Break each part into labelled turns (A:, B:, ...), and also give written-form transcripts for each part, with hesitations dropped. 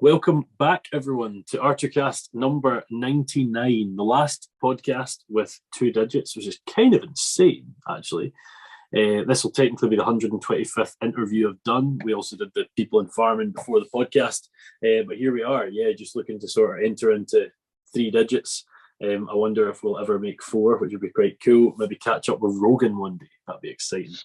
A: Welcome back, everyone, to R2Kast number 99, the last podcast with 2 digits, which is kind of insane, actually. This will technically be the 125th interview I've done. We also did the people in farming before the podcast, but here we are, just looking to sort of enter into 3 digits. I wonder if we'll ever make 4, which would be quite cool. Maybe catch up with Rogan one day. That'd be exciting.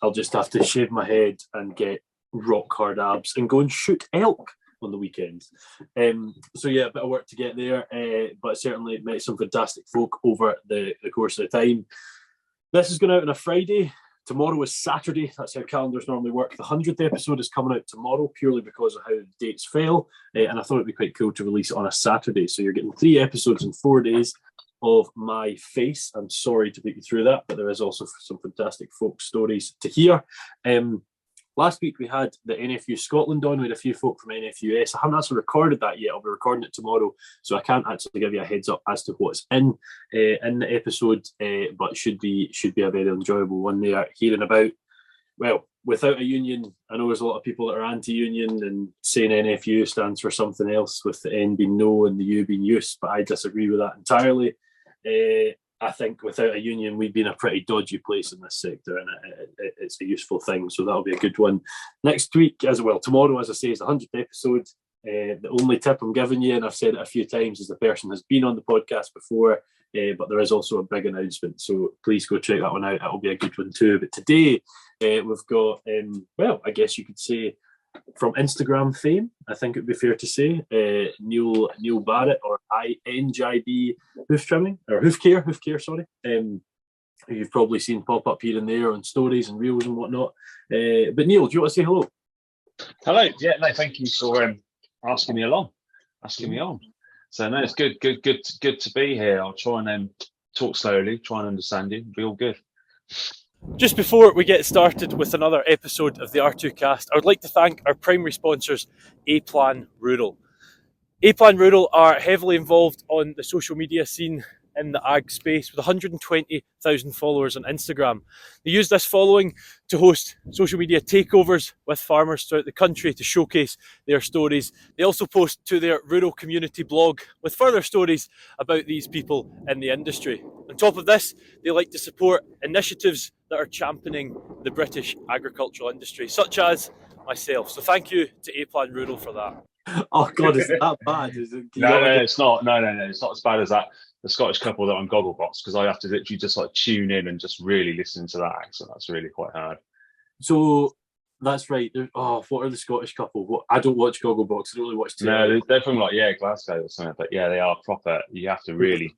A: I'll just have to shave my head and get rock hard abs and go and shoot elk on the weekends. So a bit of work to get there, but certainly met some fantastic folk over the course of the time. This is going out on a Friday. Tomorrow is Saturday. That's how calendars normally work. The 100th episode is coming out tomorrow purely because of how the dates fell, and I thought it'd be quite cool to release it on a Saturday. So you're getting 3 episodes in 4 days of my face. I'm sorry to put you through that, but there is also some fantastic folk stories to hear. Last week we had the NFU Scotland on. We had a few folk from NFUS. I haven't actually recorded that yet. I'll be recording it tomorrow, so I can't actually give you a heads up as to what's in the episode, but should be a very enjoyable one there. Hearing about, well, without a union, I know there's a lot of people that are anti-union and saying NFU stands for something else, with the N being no and the U being use, but I disagree with that entirely. I think without a union, we'd be in a pretty dodgy place in this sector, and it's a useful thing. So that'll be a good one. Next week, tomorrow, as I say, is the 100th episode. The only tip I'm giving you, and I've said it a few times, is the person has been on the podcast before, but there is also a big announcement. So please go check that one out. That'll be a good one too. But today, we've got, I guess you could say, from Instagram fame, I think it would be fair to say, Neil Barrett, or NJB Hoofcare, sorry. Who you've probably seen pop up here and there on stories and reels and whatnot. But Neil, do you want to say hello?
B: Hello. Yeah, no, thank you for asking me on. So no, it's good to be here. I'll try and talk slowly, try and understand you. It'll be all good.
C: Just before we get started with another episode of the R2Kast, I would like to thank our primary sponsors, A-Plan Rural. A-Plan Rural are heavily involved on the social media scene in the ag space with 120,000 followers on Instagram. They use this following to host social media takeovers with farmers throughout the country to showcase their stories. They also post to their rural community blog with further stories about these people in the industry. On top of this, they like to support initiatives that are championing the British agricultural industry, such as myself. So thank you to A-Plan Rural for that.
A: Oh God, is it that bad?
B: No, it's not. No, it's not as bad as that. The Scottish couple that on Gogglebox, because I have to literally just like tune in and just really listen to that accent. That's really quite hard.
A: So that's right. What are the Scottish couple? I don't watch Gogglebox. I don't really watch TV.
B: No, they're from Glasgow or something. But they are proper. You have to really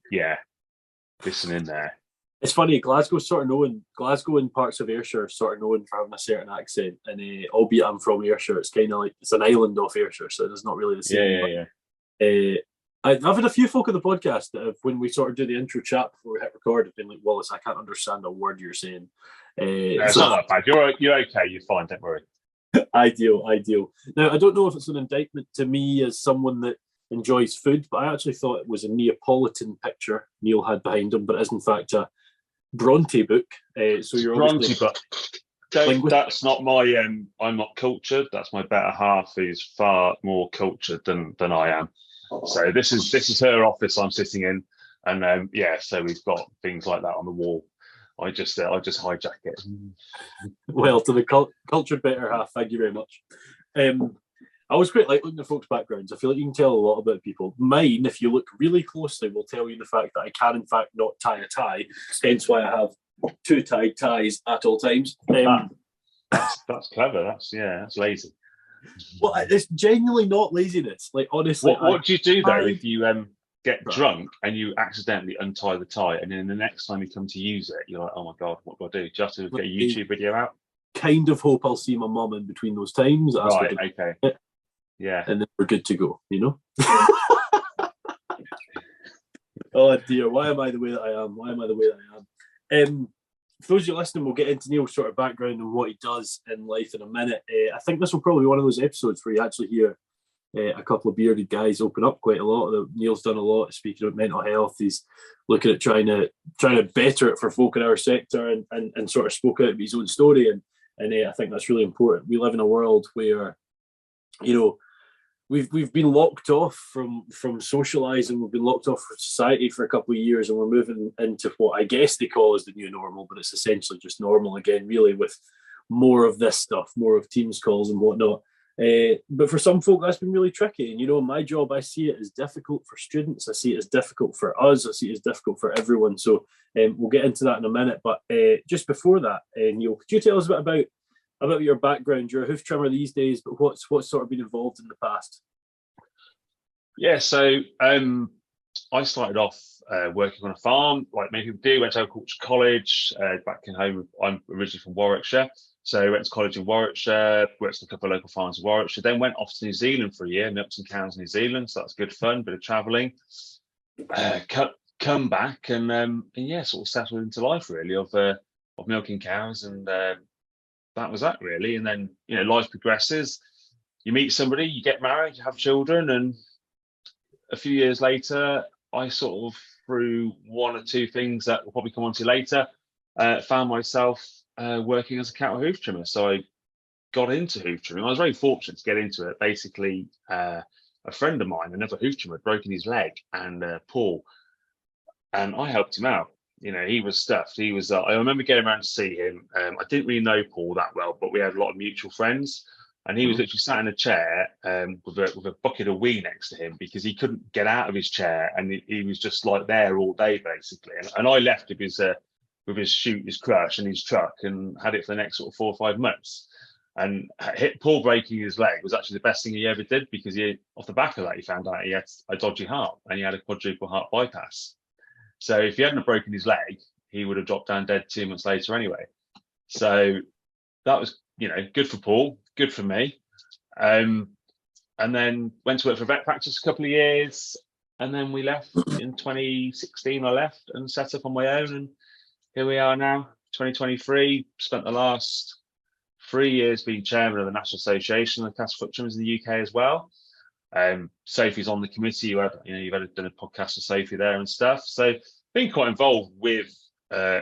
B: listen in there.
A: It's funny, Glasgow's sort of known. Glasgow and parts of Ayrshire are sort of known for having a certain accent, and albeit I'm from Ayrshire, it's kind of like it's an island off Ayrshire, so it's not really the same. I've had a few folk on the podcast that have, when we sort of do the intro chat before we hit record, have been like, Wallace, I can't understand a word you're saying.
B: It's not that bad. You're okay. You're fine. Don't worry.
A: Ideal. Now, I don't know if it's an indictment to me as someone that enjoys food, but I actually thought it was a Neapolitan picture Neil had behind him, but it is in fact a Bronte book. So you're
B: Bronte book. That's not my. I'm not cultured. That's my better half, who's far more cultured than I am. So this is her office I'm sitting in, and so we've got things like that on the wall. I just hijack it.
A: Well, to the cultured better half, thank you very much. I always quite like looking at folks' backgrounds. I feel like you can tell a lot about people. Mine, if you look really closely, will tell you the fact that I can in fact not tie a tie, hence why I have 2 tied ties at all times.
B: That's clever. That's lazy.
A: Well, it's genuinely not laziness. Like, honestly.
B: What do you do though if you get drunk and you accidentally untie the tie, and then the next time you come to use it, you're like, oh my God, what do I do? Do you have to get a YouTube video out?
A: Kind of hope I'll see my mum in between those times.
B: Right, okay. Yeah.
A: And then we're good to go, you know? Oh dear, why am I the way that I am? For those of you listening, we'll get into Neil's sort of background and what he does in life in a minute. I think this will probably be one of those episodes where you actually hear a couple of bearded guys open up quite a lot. Neil's done a lot speaking about mental health. He's looking at trying to better it for folk in our sector, and sort of spoke out of his own story. And I think that's really important. We live in a world where, we've been locked off from socialising. We've been locked off from society for a couple of years, and we're moving into what I guess they call as the new normal, but it's essentially just normal again, really, with more of this stuff, more of Teams calls and whatnot. But for some folk, that's been really tricky. And, you know, my job, I see it as difficult for students. I see it as difficult for us. I see it as difficult for everyone. So we'll get into that in a minute. But just before that, Neil, could you tell us a bit about your background? You're a hoof trimmer these days, but what's sort of been involved in the past?
B: Yeah, so I started off working on a farm, like many people do. Went to agriculture college back in home. I'm originally from Warwickshire. So I went to college in Warwickshire, worked at a couple of local farms in Warwickshire, then went off to New Zealand for a year, milked some cows in New Zealand. So that's good fun, bit of travelling. Come back and yeah, sort of settled into life really of milking cows, and that was that really. And then, you know, life progresses. You meet somebody, you get married, you have children, and a few years later, I sort of, through one or two things that we'll probably come on to later, found myself working as a cattle hoof trimmer. So I got into hoof trimming. I was very fortunate to get into it. Basically, a friend of mine, another hoof trimmer, had broken his leg and Paul, and I helped him out. You know, he was stuffed. He was. I remember getting around to see him. I didn't really know Paul that well, but we had a lot of mutual friends. And he was literally sat in a chair with a bucket of wee next to him because he couldn't get out of his chair, and he was just like there all day basically. And I left with his chute, his crush, and his truck, and had it for the next sort of 4 or 5 months. And Paul breaking his leg was actually the best thing he ever did, because off the back of that, he found out he had a dodgy heart and he had a quadruple heart bypass. So if he hadn't broken his leg, he would have dropped down dead 2 months later anyway. So that was, you know, good for Paul, good for me. And then went to work for vet practice a couple of years, and then we left in 2016. I left and set up on my own, and here we are now, 2023. Spent the last 3 years being chairman of the National Association of Cast Foot Trimmers in the UK as well. Sophie's on the committee. You've done a podcast with Sophie there and stuff. So been quite involved with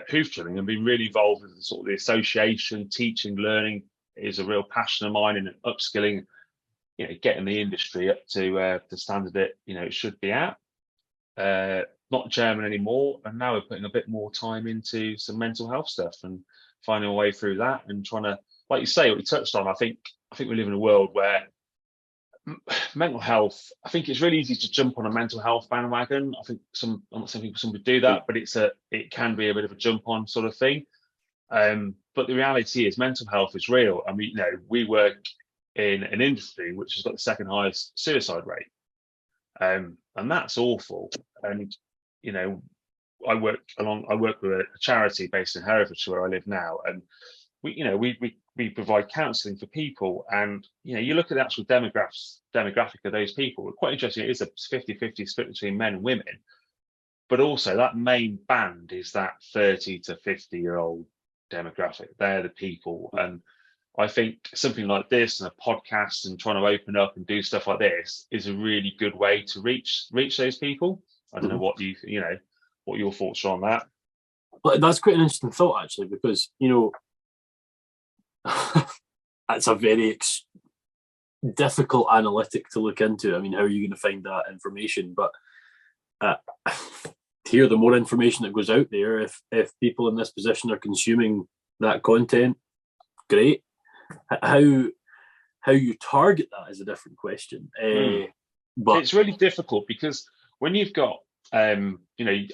B: hoof trimming, and been really involved with sort of the association. Teaching, learning is a real passion of mine, and upskilling, you know, getting the industry up to the standard that, you know, it should be at. Not chairman anymore, and now we're putting a bit more time into some mental health stuff and finding a way through that, and trying to, like you say, what we touched on. I think we live in a world where mental health, I think it's really easy to jump on a mental health bandwagon. I think I'm not saying some would do that, but it can be a bit of a jump on sort of thing. But the reality is mental health is real. I mean, you know, we work in an industry which has got the second highest suicide rate. And that's awful. And, you know, I work with a charity based in Herefordshire where I live now, and we provide counselling for people. And, you know, you look at the actual demographic of those people, it's quite interesting. It is a 50-50 split between men and women, but also that main band is that 30 to 50-year-old demographic. They're the people. And I think something like this and a podcast and trying to open up and do stuff like this is a really good way to reach those people. I don't know what what your thoughts are on that.
A: But that's quite an interesting thought, actually, because, you know, that's a very difficult analytic to look into. I mean, how are you going to find that information? But here, the more information that goes out there, if people in this position are consuming that content, great. How you target that is a different question. But
B: it's really difficult, because when you've got I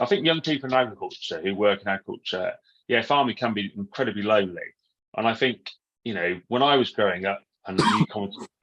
B: think young people in agriculture who work in agriculture, farming can be incredibly lonely. And I think, you know, when I was growing up, and you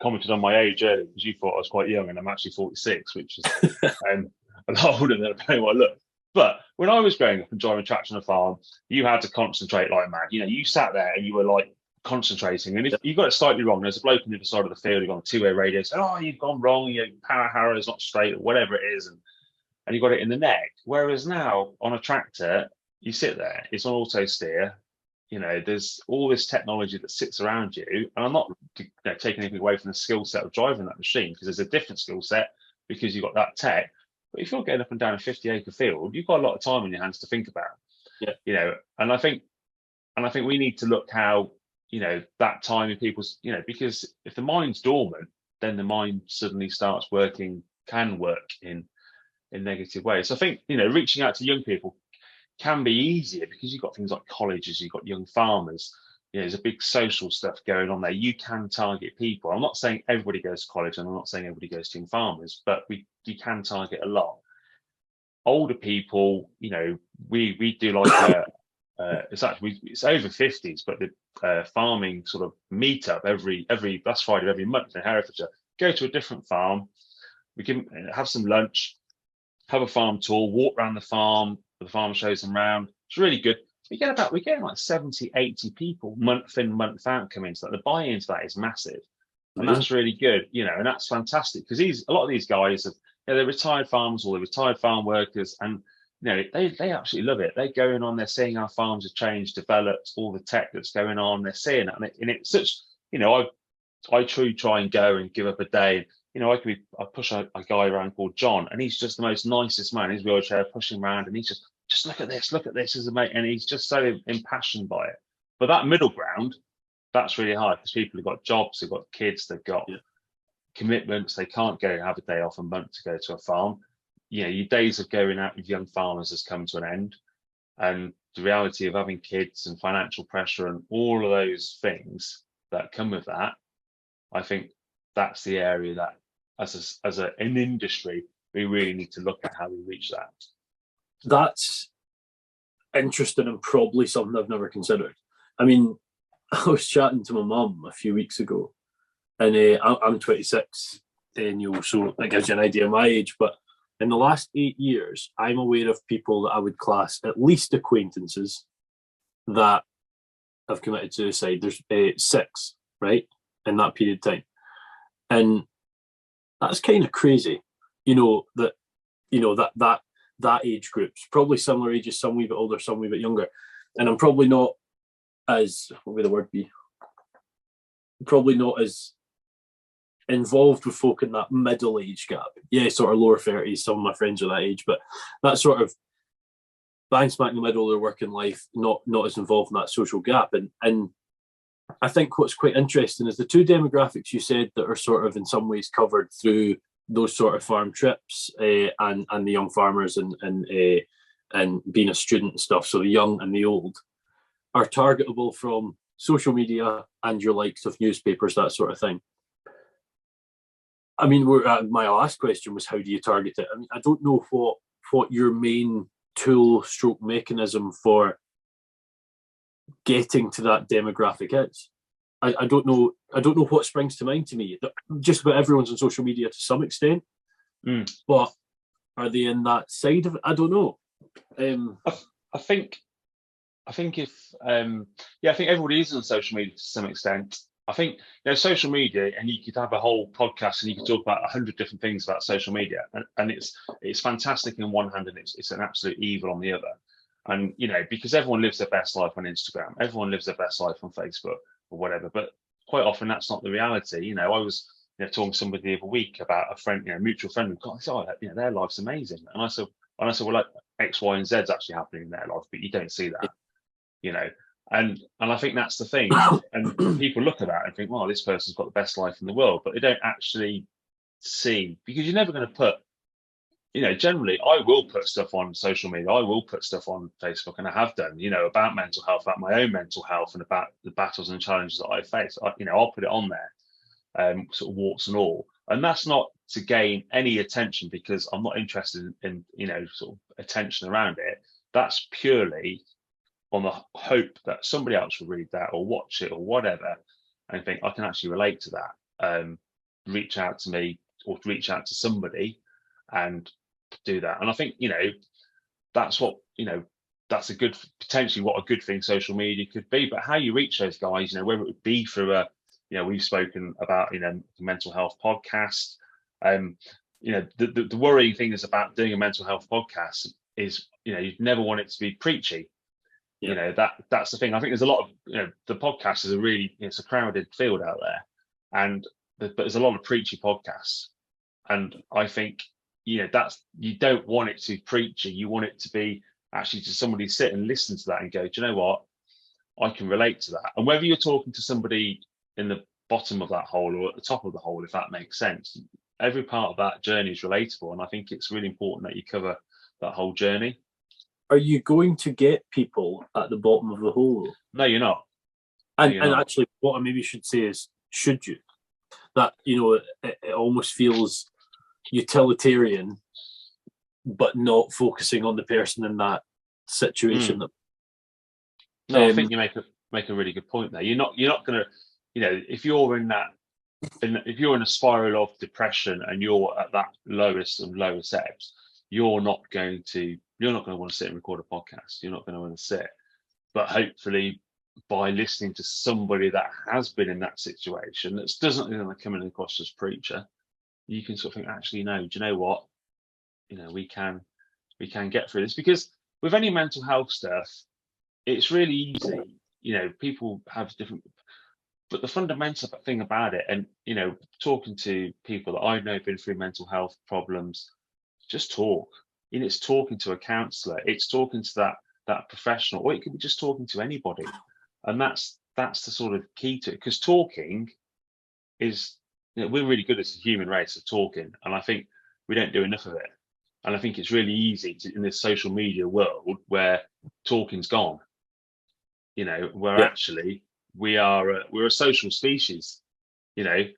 B: commented on my age earlier because you thought I was quite young, and I'm actually 46, which is a lot older than I look. But when I was growing up and driving tractor on a farm, you had to concentrate like mad. You know, you sat there and you were like concentrating, and if you got it slightly wrong, there's a bloke on the other side of the field who's on a two-way radio saying, "Oh, you've gone wrong. Your power harrow is not straight," or whatever it is, and you got it in the neck. Whereas now on a tractor, you sit there, it's on auto steer. You know, there's all this technology that sits around you, and I'm not taking anything away from the skill set of driving that machine, because there's a different skill set because you've got that tech. But if you're getting up and down a 50-acre field, you've got a lot of time on your hands to think about.
A: Yeah.
B: You know, and I think we need to look how, you know, that time in people's, you know, because if the mind's dormant, then the mind suddenly can work in negative ways. So I think, reaching out to young people can be easier because you've got things like colleges, you've got young farmers. There's a big social stuff going on there. You can target people. I'm not saying everybody goes to college, and I'm not saying everybody goes to young farmers, but you can target a lot. Older people, we do like it's over 50s, but the farming sort of meetup every that's Friday every month in Herefordshire. Go to a different farm. We can have some lunch, have a farm tour, walk around the farm. The farm shows them around. It's really good. We get like 70, 80 people month in, month out coming. So the buy-in to that is massive. And that's really good, and that's fantastic because a lot of these guys they're retired farmers or they're retired farm workers, and they absolutely love it. They're going on, they're seeing how farms have changed, developed, all the tech that's going on. They're seeing it, and it's such, I truly try and go and give up a day. I push a guy around called John, and he's just the most nicest man. His wheelchair, pushing around, and he's just look at this as a mate, and he's just so impassioned by it. But that middle ground, that's really hard because people have got jobs, they've got kids, they've got commitments. They can't go and have a day off a month to go to a farm. Your days of going out with young farmers has come to an end, and the reality of having kids and financial pressure and all of those things that come with that, I think that's the area that as an industry, we really need to look at how we reach that.
A: That's interesting and probably something I've never considered. I mean, I was chatting to my mum a few weeks ago, and I'm 26, so that gives you an idea of my age. But in the last 8 years, I'm aware of people that I would class at least acquaintances that have committed suicide. There's 6, right, in that period of time. And that's kind of crazy, that age group's probably similar ages, some wee bit older, some wee bit younger. And I'm probably not as, what would the word be? Probably not as involved with folk in that middle age gap. Yeah, sort of lower 30s, some of my friends are that age, but that sort of bang smack in the middle of their working life, not as involved in that social gap. And I think what's quite interesting is the two demographics you said that are sort of in some ways covered through those sort of farm trips and the young farmers and being a student and stuff. So the young and the old are targetable from social media and your likes of newspapers, that sort of thing. I mean, my last question was, how do you target it? I mean, I don't know what your main tool stroke mechanism for getting to that demographic is. I don't know what springs to mind to me. Just about everyone's on social media to some extent, but are they in that side of it? I don't know.
B: I think if I think everybody is on social media to some extent. I think social media, and you could have a whole podcast and you could talk about 100 different things about social media, and it's fantastic in one hand and it's an absolute evil on the other. And because everyone lives their best life on Instagram, everyone lives their best life on Facebook or whatever, but quite often that's not the reality. I was talking to somebody the other week about a friend, mutual friend, and I said, their life's amazing, and I said, well, like X, Y, and Z's actually happening in their life, but you don't see that, and I think that's the thing. And people look at that and think, well, this person's got the best life in the world, but they don't actually see, because you're never going to put, generally I will put stuff on social media, I will put stuff on Facebook, and I have done, about mental health, about my own mental health, and about the battles and challenges that I face. I'll put it on there, sort of warts and all, and that's not to gain any attention, because I'm not interested in sort of attention around it. That's purely on the hope that somebody else will read that or watch it or whatever and think, I can actually relate to that, reach out to me or reach out to somebody and do that. And I think that's what that's potentially what a good thing social media could be. But how you reach those guys, whether it would be through we've spoken about the mental health podcast. The worrying thing is about doing a mental health podcast is you'd never want it to be preachy. That's the thing. I think there's a lot of the podcast is a really, it's a crowded field out there, but there's a lot of preachy podcasts, and I think that's, you don't want it to be preachy. You want it to be actually to somebody sit and listen to that and go, do you know what, I can relate to that. And whether you're talking to somebody in the bottom of that hole or at the top of the hole, if that makes sense. Every part of that journey is relatable, and I think it's really important that you cover that whole journey.
A: Are you going to get people at the bottom of the hole?
B: No, you're not.
A: And actually, what I maybe should say is, should you? That, it almost feels utilitarian, but not focusing on the person in that situation.
B: No, I think you make a really good point there. You're not going to, if you're in a spiral of depression and you're at that lowest of lowest ebbs, you're not going to want to sit and record a podcast. You're not going to want to sit. But hopefully, by listening to somebody that has been in that situation, that doesn't come in across as preacher, you can sort of think, actually, no, do you know what? We can get through this, because with any mental health stuff, it's really easy. People have different, but the fundamental thing about it, and talking to people that I know have been through mental health problems, just talk. It's talking to a counsellor, it's talking to that professional, or it could be just talking to anybody, and that's the sort of key to it. Because talking is, we're really good as a human race at talking, and I think we don't do enough of it. And I think it's really easy in this social media world where talking's gone. Actually we're a social species. We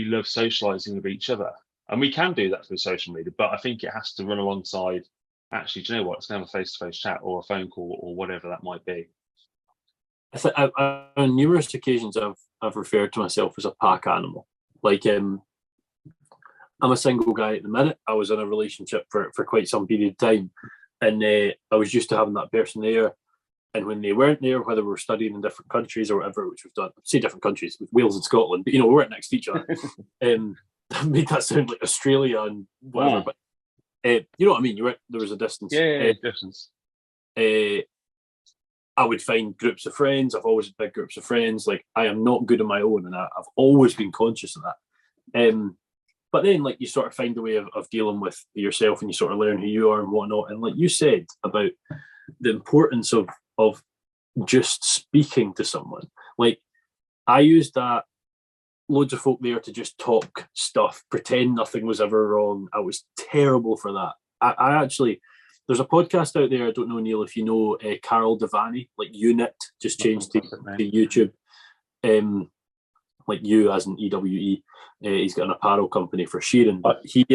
B: love socializing with each other, and we can do that through social media. But I think it has to run alongside. Actually, do you know what? It's going to have a face-to-face chat or a phone call or whatever that might be.
A: On numerous occasions, I've referred to myself as a pack animal. Like, I'm a single guy at the minute. I was in a relationship for quite some period of time, and I was used to having that person there. And when they weren't there, whether we were studying in different countries or whatever, which we've done, say different countries, with Wales and Scotland, but we weren't next to each other. I made that sound like Australia and whatever, but you know what I mean? There was a distance.
B: Distance.
A: I would find groups of friends. I've always had big groups of friends. Like, I am not good on my own, and I've always been conscious of that. But then, like, you sort of find a way of dealing with yourself, and you sort of learn who you are and whatnot. And like you said about the importance of just speaking to someone. Like, I used that, loads of folk there to just talk stuff, pretend nothing was ever wrong. I was terrible for that. I actually, there's a podcast out there, I don't know, Neil, if you know, Carol Devani, like Unit, just changed to YouTube. Like you as in EWE. He's got an apparel company for shearing, but he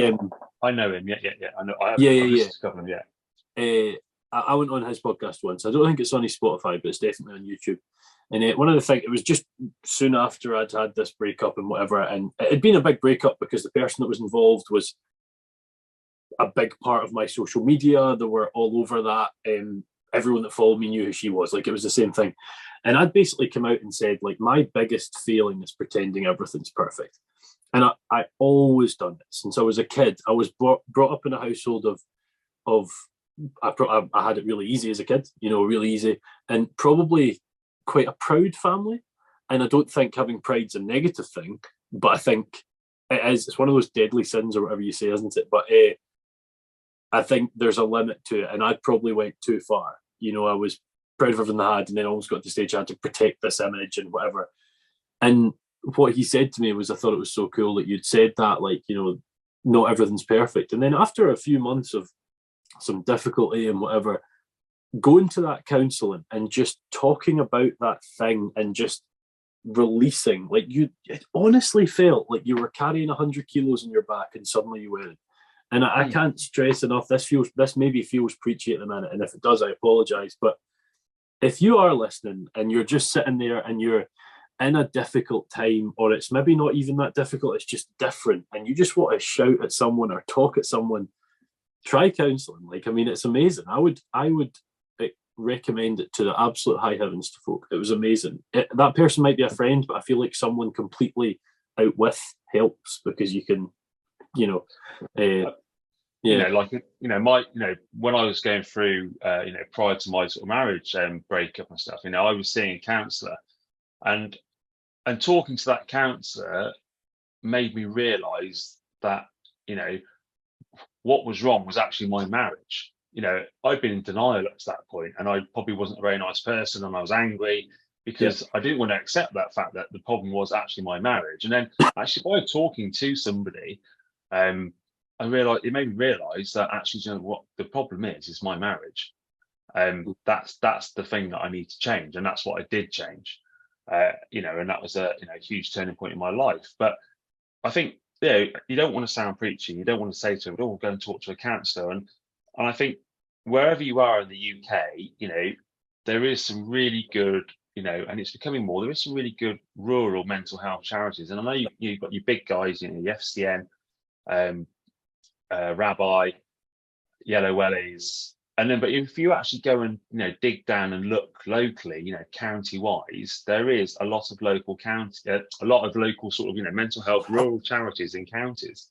B: I know him. Yeah. I know. I've discovered him. Yeah.
A: I went on his podcast once. I don't think it's on his Spotify, but it's definitely on YouTube. And one of the things, it was just soon after I'd had this breakup and whatever, and it had been a big breakup because the person that was involved was a big part of my social media. They were all over that. Everyone that followed me knew who she was. Like, it was the same thing. And I'd basically come out and said, like, my biggest failing is pretending everything's perfect. And I always done it since I was a kid. I was brought up in a household of I had it really easy as a kid, really easy, and probably quite a proud family. And I don't think having pride's a negative thing, but I think it's one of those deadly sins or whatever you say, isn't it? But I think there's a limit to it, and I probably went too far. I was proud of everything I had, and then almost got to the stage I had to protect this image and whatever. And what he said to me was, I thought it was so cool that you'd said that, like, not everything's perfect. And then after a few months of some difficulty and whatever, going to that counselling and just talking about that thing and just releasing, like, it honestly felt like you were carrying 100 kilos on your back and suddenly you weren't. And I can't stress enough, this maybe feels preachy at the minute, and if it does, I apologise, but if you are listening and you're just sitting there and you're in a difficult time, or it's maybe not even that difficult, it's just different, and you just want to shout at someone or talk at someone, try counselling. Like, I mean, it's amazing. I would recommend it to the absolute high heavens to folk. It was amazing. That person might be a friend, but I feel like someone completely out with helps, because you can,
B: when I was going through, prior to my sort of marriage breakup and stuff, I was seeing a counsellor, and talking to that counsellor made me realise that, what was wrong was actually my marriage. I'd been in denial up to that point, and I probably wasn't a very nice person, and I was angry because I didn't want to accept that fact that the problem was actually my marriage. And then actually by talking to somebody, I realized, it made me realize that actually, you know, what the problem is my marriage. That's the thing that I need to change, and that's what I did change. You know, and that was a huge turning point in my life. But I think, you know, you don't want to sound preachy. You don't want to say to them, "Oh, go and talk to a counsellor." And I think wherever you are in the UK, you know, there is some really good, you know, and it's becoming more. There is some really good rural mental health charities, and I know you've got your big guys, you know, the FCN, Rabbi, Yellow Wellies. And then, but if you actually go and, you know, dig down and look locally, you know, county wise, there is a lot of local sort of, you know, mental health rural charities in counties,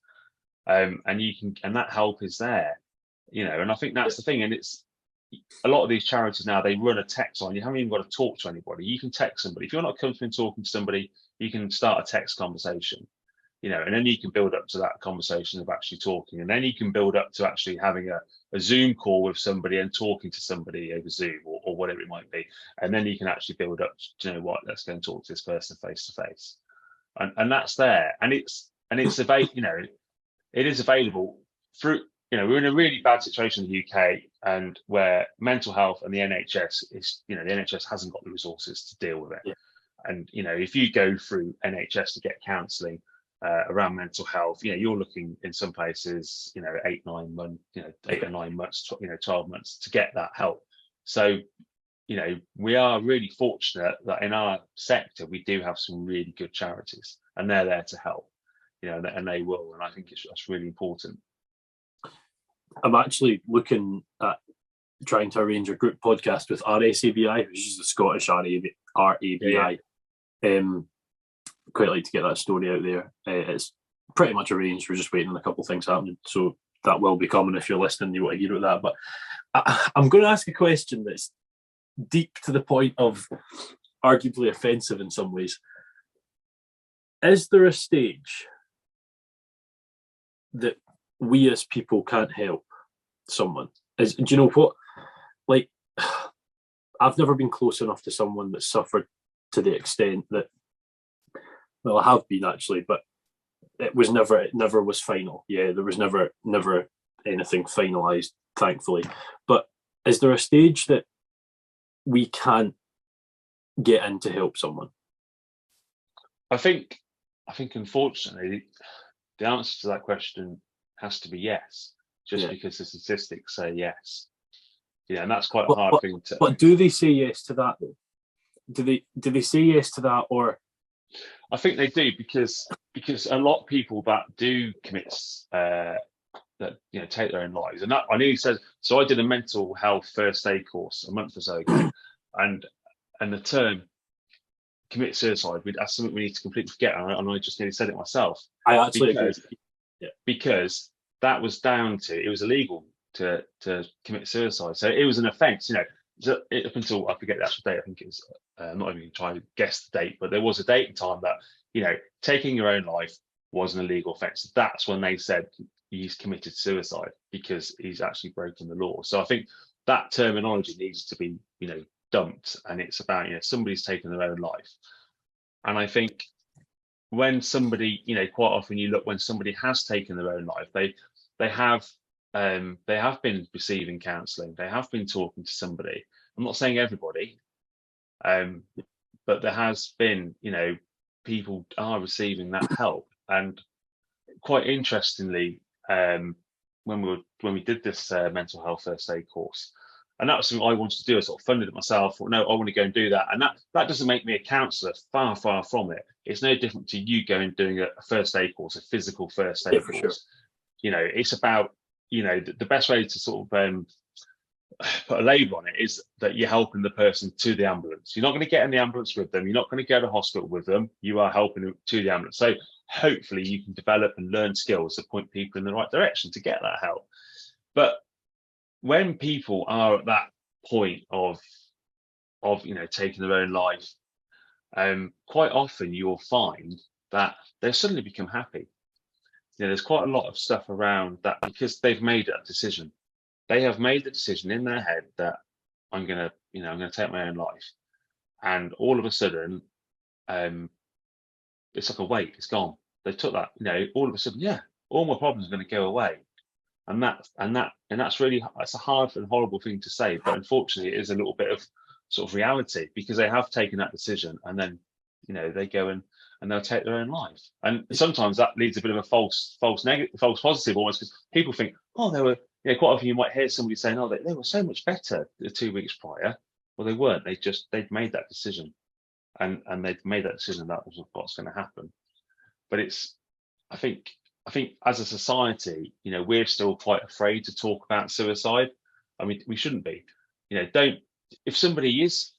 B: and that help is there, you know. And I think that's the thing. And it's a lot of these charities now, they run a text line. You haven't even got to talk to anybody. You can text somebody. If you're not comfortable talking to somebody, you can start a text conversation, you know, and then you can build up to that conversation of actually talking, and then you can build up to actually having a Zoom call with somebody and talking to somebody over Zoom or whatever it might be, and then you can actually build up to, you know what, let's go and talk to this person face to face, and that's there, and it's available. You know, it is available through. You know, we're in a really bad situation in the UK, and where mental health and the NHS is, you know, the NHS hasn't got the resources to deal with it.
A: Yeah.
B: And you know, if you go through NHS to get counselling around mental health, you know, you're looking in some places, you know, 8 or 9 months, you know, 12 months to get that help. So, you know, we are really fortunate that in our sector we do have some really good charities, and they're there to help, you know, and they will. And I think that's really important.
A: I'm actually looking at trying to arrange a group podcast with RSABI, which is the Scottish RABI. Quite like to get that story out there. It's pretty much arranged. We're just waiting on a couple of things happening, so that will be coming. If you're listening, you want to hear about that. But I'm going to ask a question that's deep to the point of arguably offensive in some ways. Is there a stage that we as people can't help someone? Do you know what? Like, I've never been close enough to someone that suffered to the extent that, well, I have been actually, but it never was final. Yeah, there was never anything finalized, thankfully. But is there a stage that we can't get in to help someone?
B: I think unfortunately the answer to that question has to be yes, just because the statistics say yes. Yeah, and that's quite a hard thing to.
A: But do they say yes to that though? Do they say yes to that, or?
B: I think they do, because a lot of people that do commit that, you know, take their own lives, and that I knew said. So I did a mental health first aid course a month or so ago, and the term commit suicide, that's something we need to completely forget, and I just nearly said it myself.
A: I actually
B: because that was down to, it was illegal to commit suicide, so it was an offence, you know. Up until, I forget the actual date, I think it was, I'm not even trying to guess the date, but there was a date and time that, you know, taking your own life was an illegal offence. That's when they said he's committed suicide, because he's actually broken the law. So I think that terminology needs to be, you know, dumped, and it's about, you know, somebody's taken their own life. And I think when somebody, you know, quite often you look, when somebody has taken their own life, they have been receiving counselling, they have been talking to somebody. I'm not saying everybody, but there has been, you know, people are receiving that help. And quite interestingly, when we did this mental health first aid course, and that was something I wanted to do, I sort of funded it myself. Thought, no, I want to go and do that. And that doesn't make me a counsellor, far from it. It's no different to you going and doing a first aid course, a physical first aid course. Sure. You know, it's about, you know, the best way to sort of put a label on it is that you're helping the person to the ambulance. You're not going to get in the ambulance with them. You're not going to go to hospital with them. You are helping them to the ambulance. So hopefully you can develop and learn skills to point people in the right direction to get that help. But when people are at that point of you know, taking their own life, quite often you'll find that they suddenly become happy. You know, there's quite a lot of stuff around that, because they've made that decision. They have made the decision in their head that I'm gonna take my own life. and all of a sudden, it's like a weight, it's gone. They took that, all of a sudden, yeah, all my problems are going to go away. And that's really, it's a hard and horrible thing to say, but unfortunately it is a little bit of sort of reality, because they have taken that decision, and then they go and they'll take their own life. And sometimes that leads a bit of a false positive almost, because people think, oh, they were, quite often you might hear somebody saying, oh, they were so much better the 2 weeks prior. Well, they weren't. They'd made that decision, and they'd made that decision, that was what's going to happen. But I think as a society, we're still quite afraid to talk about suicide. I mean, we shouldn't be. If somebody is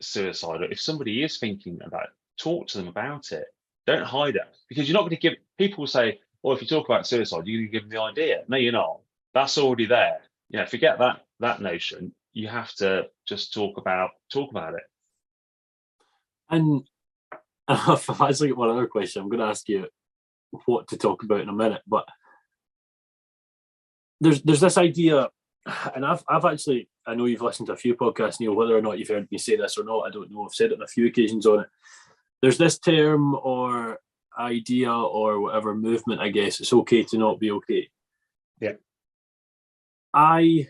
B: suicidal, if somebody is thinking about it, talk to them about it. Don't hide it, because you're not going to give. People say, well, if you talk about suicide, you're going to give them the idea. No, you're not. That's already there. Forget that notion. You have to just talk about it.
A: And if I actually get one other question, I'm going to ask you what to talk about in a minute, but there's this idea, and I've actually, I know you've listened to a few podcasts, Neil, whether or not you've heard me say this or not, I don't know. I've said it on a few occasions on it. There's this term or idea or whatever movement, I guess, it's okay to not be okay.
B: Yeah.
A: I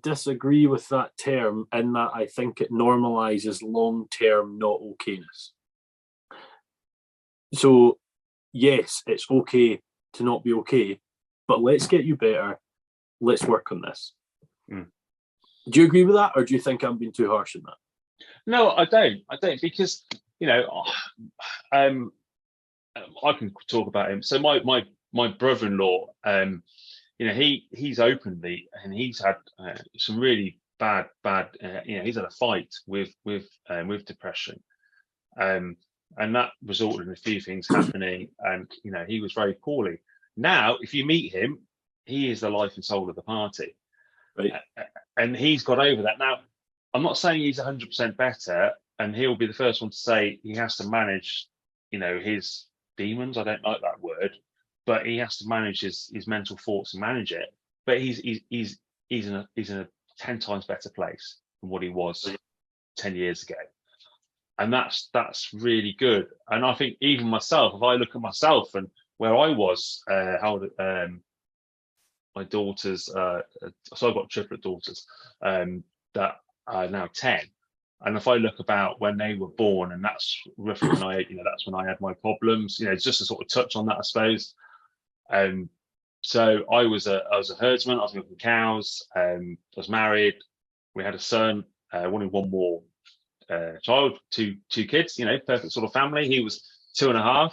A: disagree with that term in that I think it normalizes long-term not okayness. So yes, it's okay to not be okay, but let's get you better. Let's work on this. Do you agree with that, or do you think I'm being too harsh on that?
B: No, I don't, because I can talk about him. So my brother-in-law, he's openly, and he's had some really bad he's had a fight with depression, and that resulted in a few things happening, and he was very poorly. Now if you meet him, he is the life and soul of the party,
A: right?
B: And he's got over that. Now I'm not saying he's 100% better, and he'll be the first one to say he has to manage his demons. I don't like that word, but he has to manage his mental thoughts and manage it. But he's in a 10 times better place than what he was 10 years ago, and that's really good. And I think even myself, if I look at myself and where I was, my daughters, so I've got triplet daughters that are now 10. And if I look about when they were born, and that's roughly when that's when I had my problems, just to sort of touch on that, I suppose. So I was a herdsman. I was milking cows. I was married. We had a son. Wanted one more child, two kids. Perfect sort of family. He was 2.5,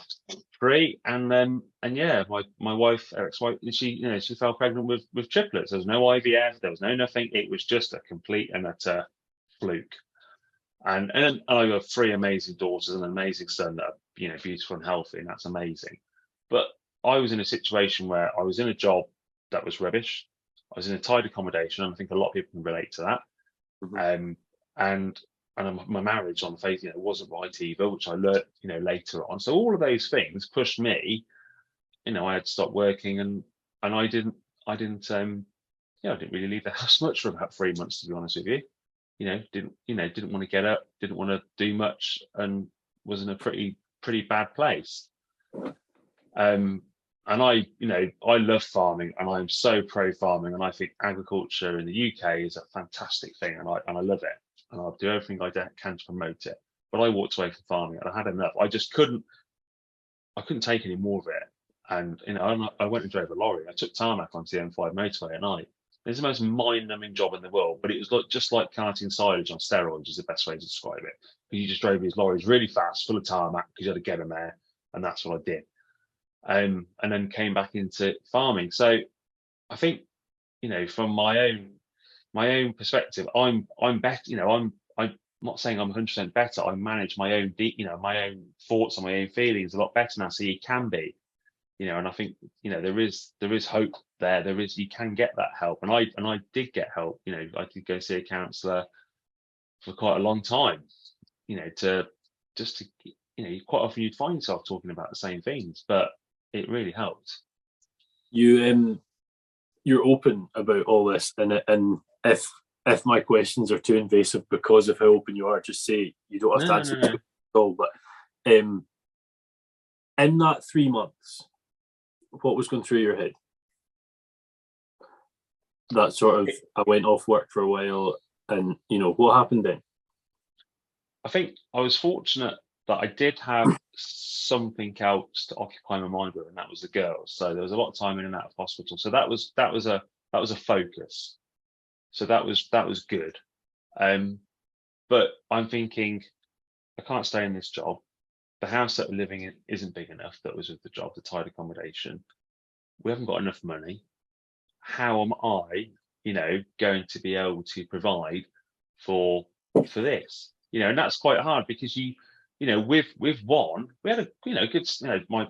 B: 3, and yeah, my wife, Eric's wife, she fell pregnant with triplets. There was no IVF. There was no nothing. It was just a complete and utter fluke. And I have 3 amazing daughters and an amazing son that are beautiful and healthy, and that's amazing. But I was in a situation where I was in a job that was rubbish. I was in a tight accommodation, and I think a lot of people can relate to that. Mm-hmm. And my marriage on the face, wasn't right either, which I learned, later on. So all of those things pushed me. I had to stop working, and I didn't really leave the house much for about 3 months, to be honest with you. Didn't want to get up, didn't want to do much, and was in a pretty bad place. And I love farming, and I'm so pro farming, and I think agriculture in the UK is a fantastic thing, and I love it, and I'll do everything I can to promote it. But I walked away from farming, and I had enough. I couldn't take any more of it. And I went and drove a lorry. I took tarmac onto the M5 motorway at night. It's the most mind-numbing job in the world, but it was just like carting silage on steroids is the best way to describe it. You just drove these lorries really fast, full of tarmac, because you had to get them there, and that's what I did. And then came back into farming. So I think, from my own perspective, I'm better. I'm not saying I'm 100% better. I manage my own, my own thoughts and my own feelings a lot better now. So you can be, and I think, there is hope there. You can get that help, and I did get help. I did go see a counsellor for quite a long time. Quite often you'd find yourself talking about the same things, but it really helped.
A: You're open about all this, and if if my questions are too invasive because of how open you are, just say you don't have to answer
B: No.
A: at all. But in that 3 months, what was going through your head? That sort of, I went off work for a while, and what happened then?
B: I think I was fortunate that I did have something else to occupy my mind with, and that was the girls. So there was a lot of time in and out of hospital. So that was a focus. So that was good. But I'm thinking, I can't stay in this job. The house that we're living in isn't big enough. That was with the job, the tied accommodation. We haven't got enough money. How am I, going to be able to provide for this? And that's quite hard because with one, we had a good, my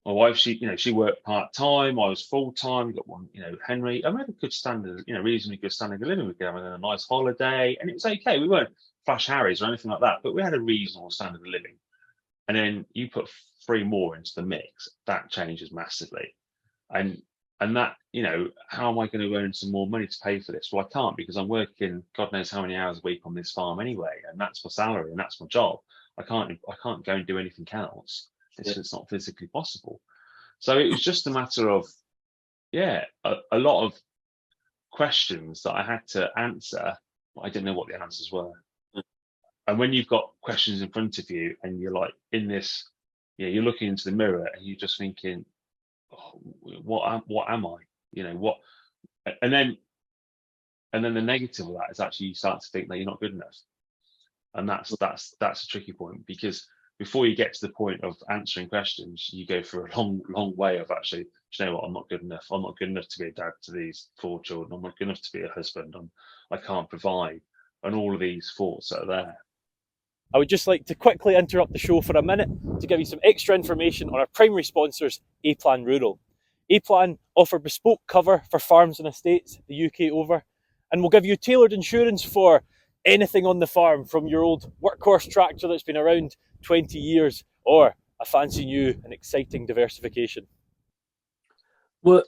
B: wife, she worked part-time, I was full-time, we got one, Henry, and we had a good standard, reasonably good standard of living. We were having a nice holiday, and it was okay. We weren't Flash Harrys or anything like that, but we had a reasonable standard of living. And then you put 3 more into the mix, that changes massively. And that, how am I going to earn some more money to pay for this? Well, I can't, because I'm working God knows how many hours a week on this farm anyway, and that's my salary and that's my job. I can't go and do anything else. It's not physically possible. So it was just a matter of, a lot of questions that I had to answer, but I didn't know what the answers were. And when you've got questions in front of you and you're like in this, you're looking into the mirror and you're just thinking, what am I? And then the negative of that is actually you start to think that you're not good enough. And that's a tricky point, because before you get to the point of answering questions, you go through a long way of actually, you know what, I'm not good enough. I'm not good enough to be a dad to these 4 children. I'm not good enough to be a husband. I can't provide. And all of these thoughts that are there.
C: I would just like to quickly interrupt the show for a minute to give you some extra information on our primary sponsors, A-Plan Rural. A-Plan offer bespoke cover for farms and estates the UK over, and will give you tailored insurance for anything on the farm, from your old workhorse tractor that's been around 20 years or a fancy new and exciting diversification.
A: Well,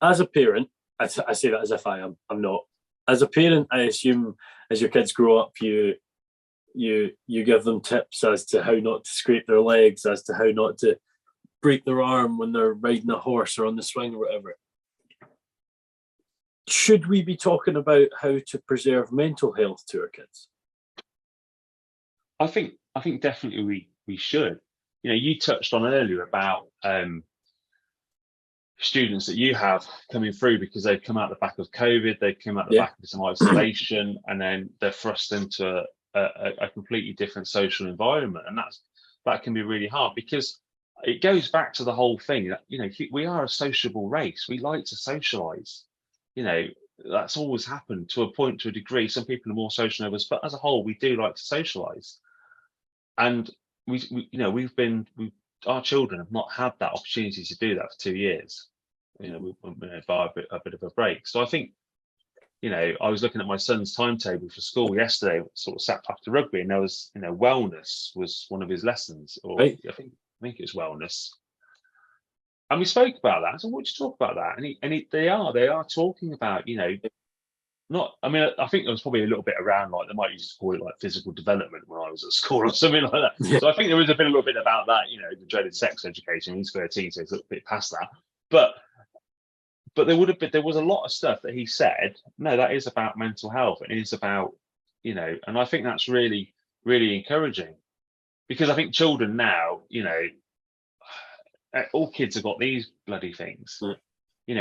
A: as a parent, I say that as if I'm not. As a parent, I assume as your kids grow up, you give them tips as to how not to scrape their legs, as to how not to break their arm when they're riding a horse or on the swing or whatever. Should we be talking about how to preserve mental health to our kids?
B: I think definitely we should. You touched on earlier about students that you have coming through because they've come out the back of COVID, they've come out the back of some isolation, and then they're thrust into a completely different social environment, and that can be really hard, because it goes back to the whole thing that we are a sociable race. We like to socialize. That's always happened to a point, to a degree. Some people are more social than others, but as a whole, we do like to socialize. And our children have not had that opportunity to do that for 2 years. We've by a bit of a break. So I think, I was looking at my son's timetable for school yesterday, sort of sat after rugby, and there was, wellness was one of his lessons, or right. I think it was wellness. And we spoke about that. So what did you talk about that? They are talking about, I think there was probably a little bit around, like, they might used to call it like physical development when I was at school or something like that. Yeah. So I think there was a little bit about that, the dreaded sex education. He's 13, so it's a bit past that. But there was a lot of stuff that he said, no, that is about mental health. It is about, and I think that's really, really encouraging, because I think children now, all kids have got these bloody things. Mm.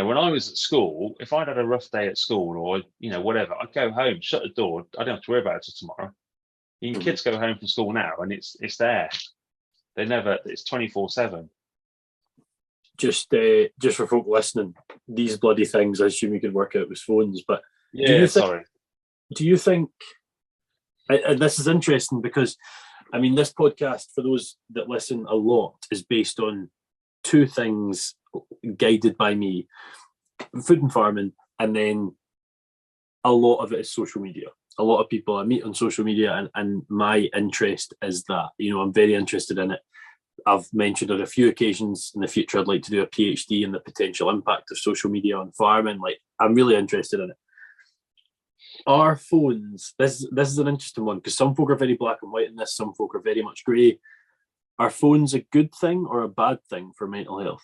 B: When I was at school, if I'd had a rough day at school or, whatever, I'd go home, shut the door. I don't have to worry about it till tomorrow. Kids go home from school now and it's there. It's 24/7.
A: Just for folk listening, these bloody things, I assume you could work out with phones, but
B: do
A: you think, and this is interesting because, this podcast, for those that listen a lot, is based on 2 things guided by me: food and farming, and then a lot of it is social media. A lot of people I meet on social media, and my interest is that, I'm very interested in it. I've mentioned on a few occasions in the future I'd like to do a PhD in the potential impact of social media on farming. Like, I'm really interested in it. Are phones, this is an interesting one, because some folk are very black and white in this, some folk are very much grey. Are phones a good thing or a bad thing for mental health?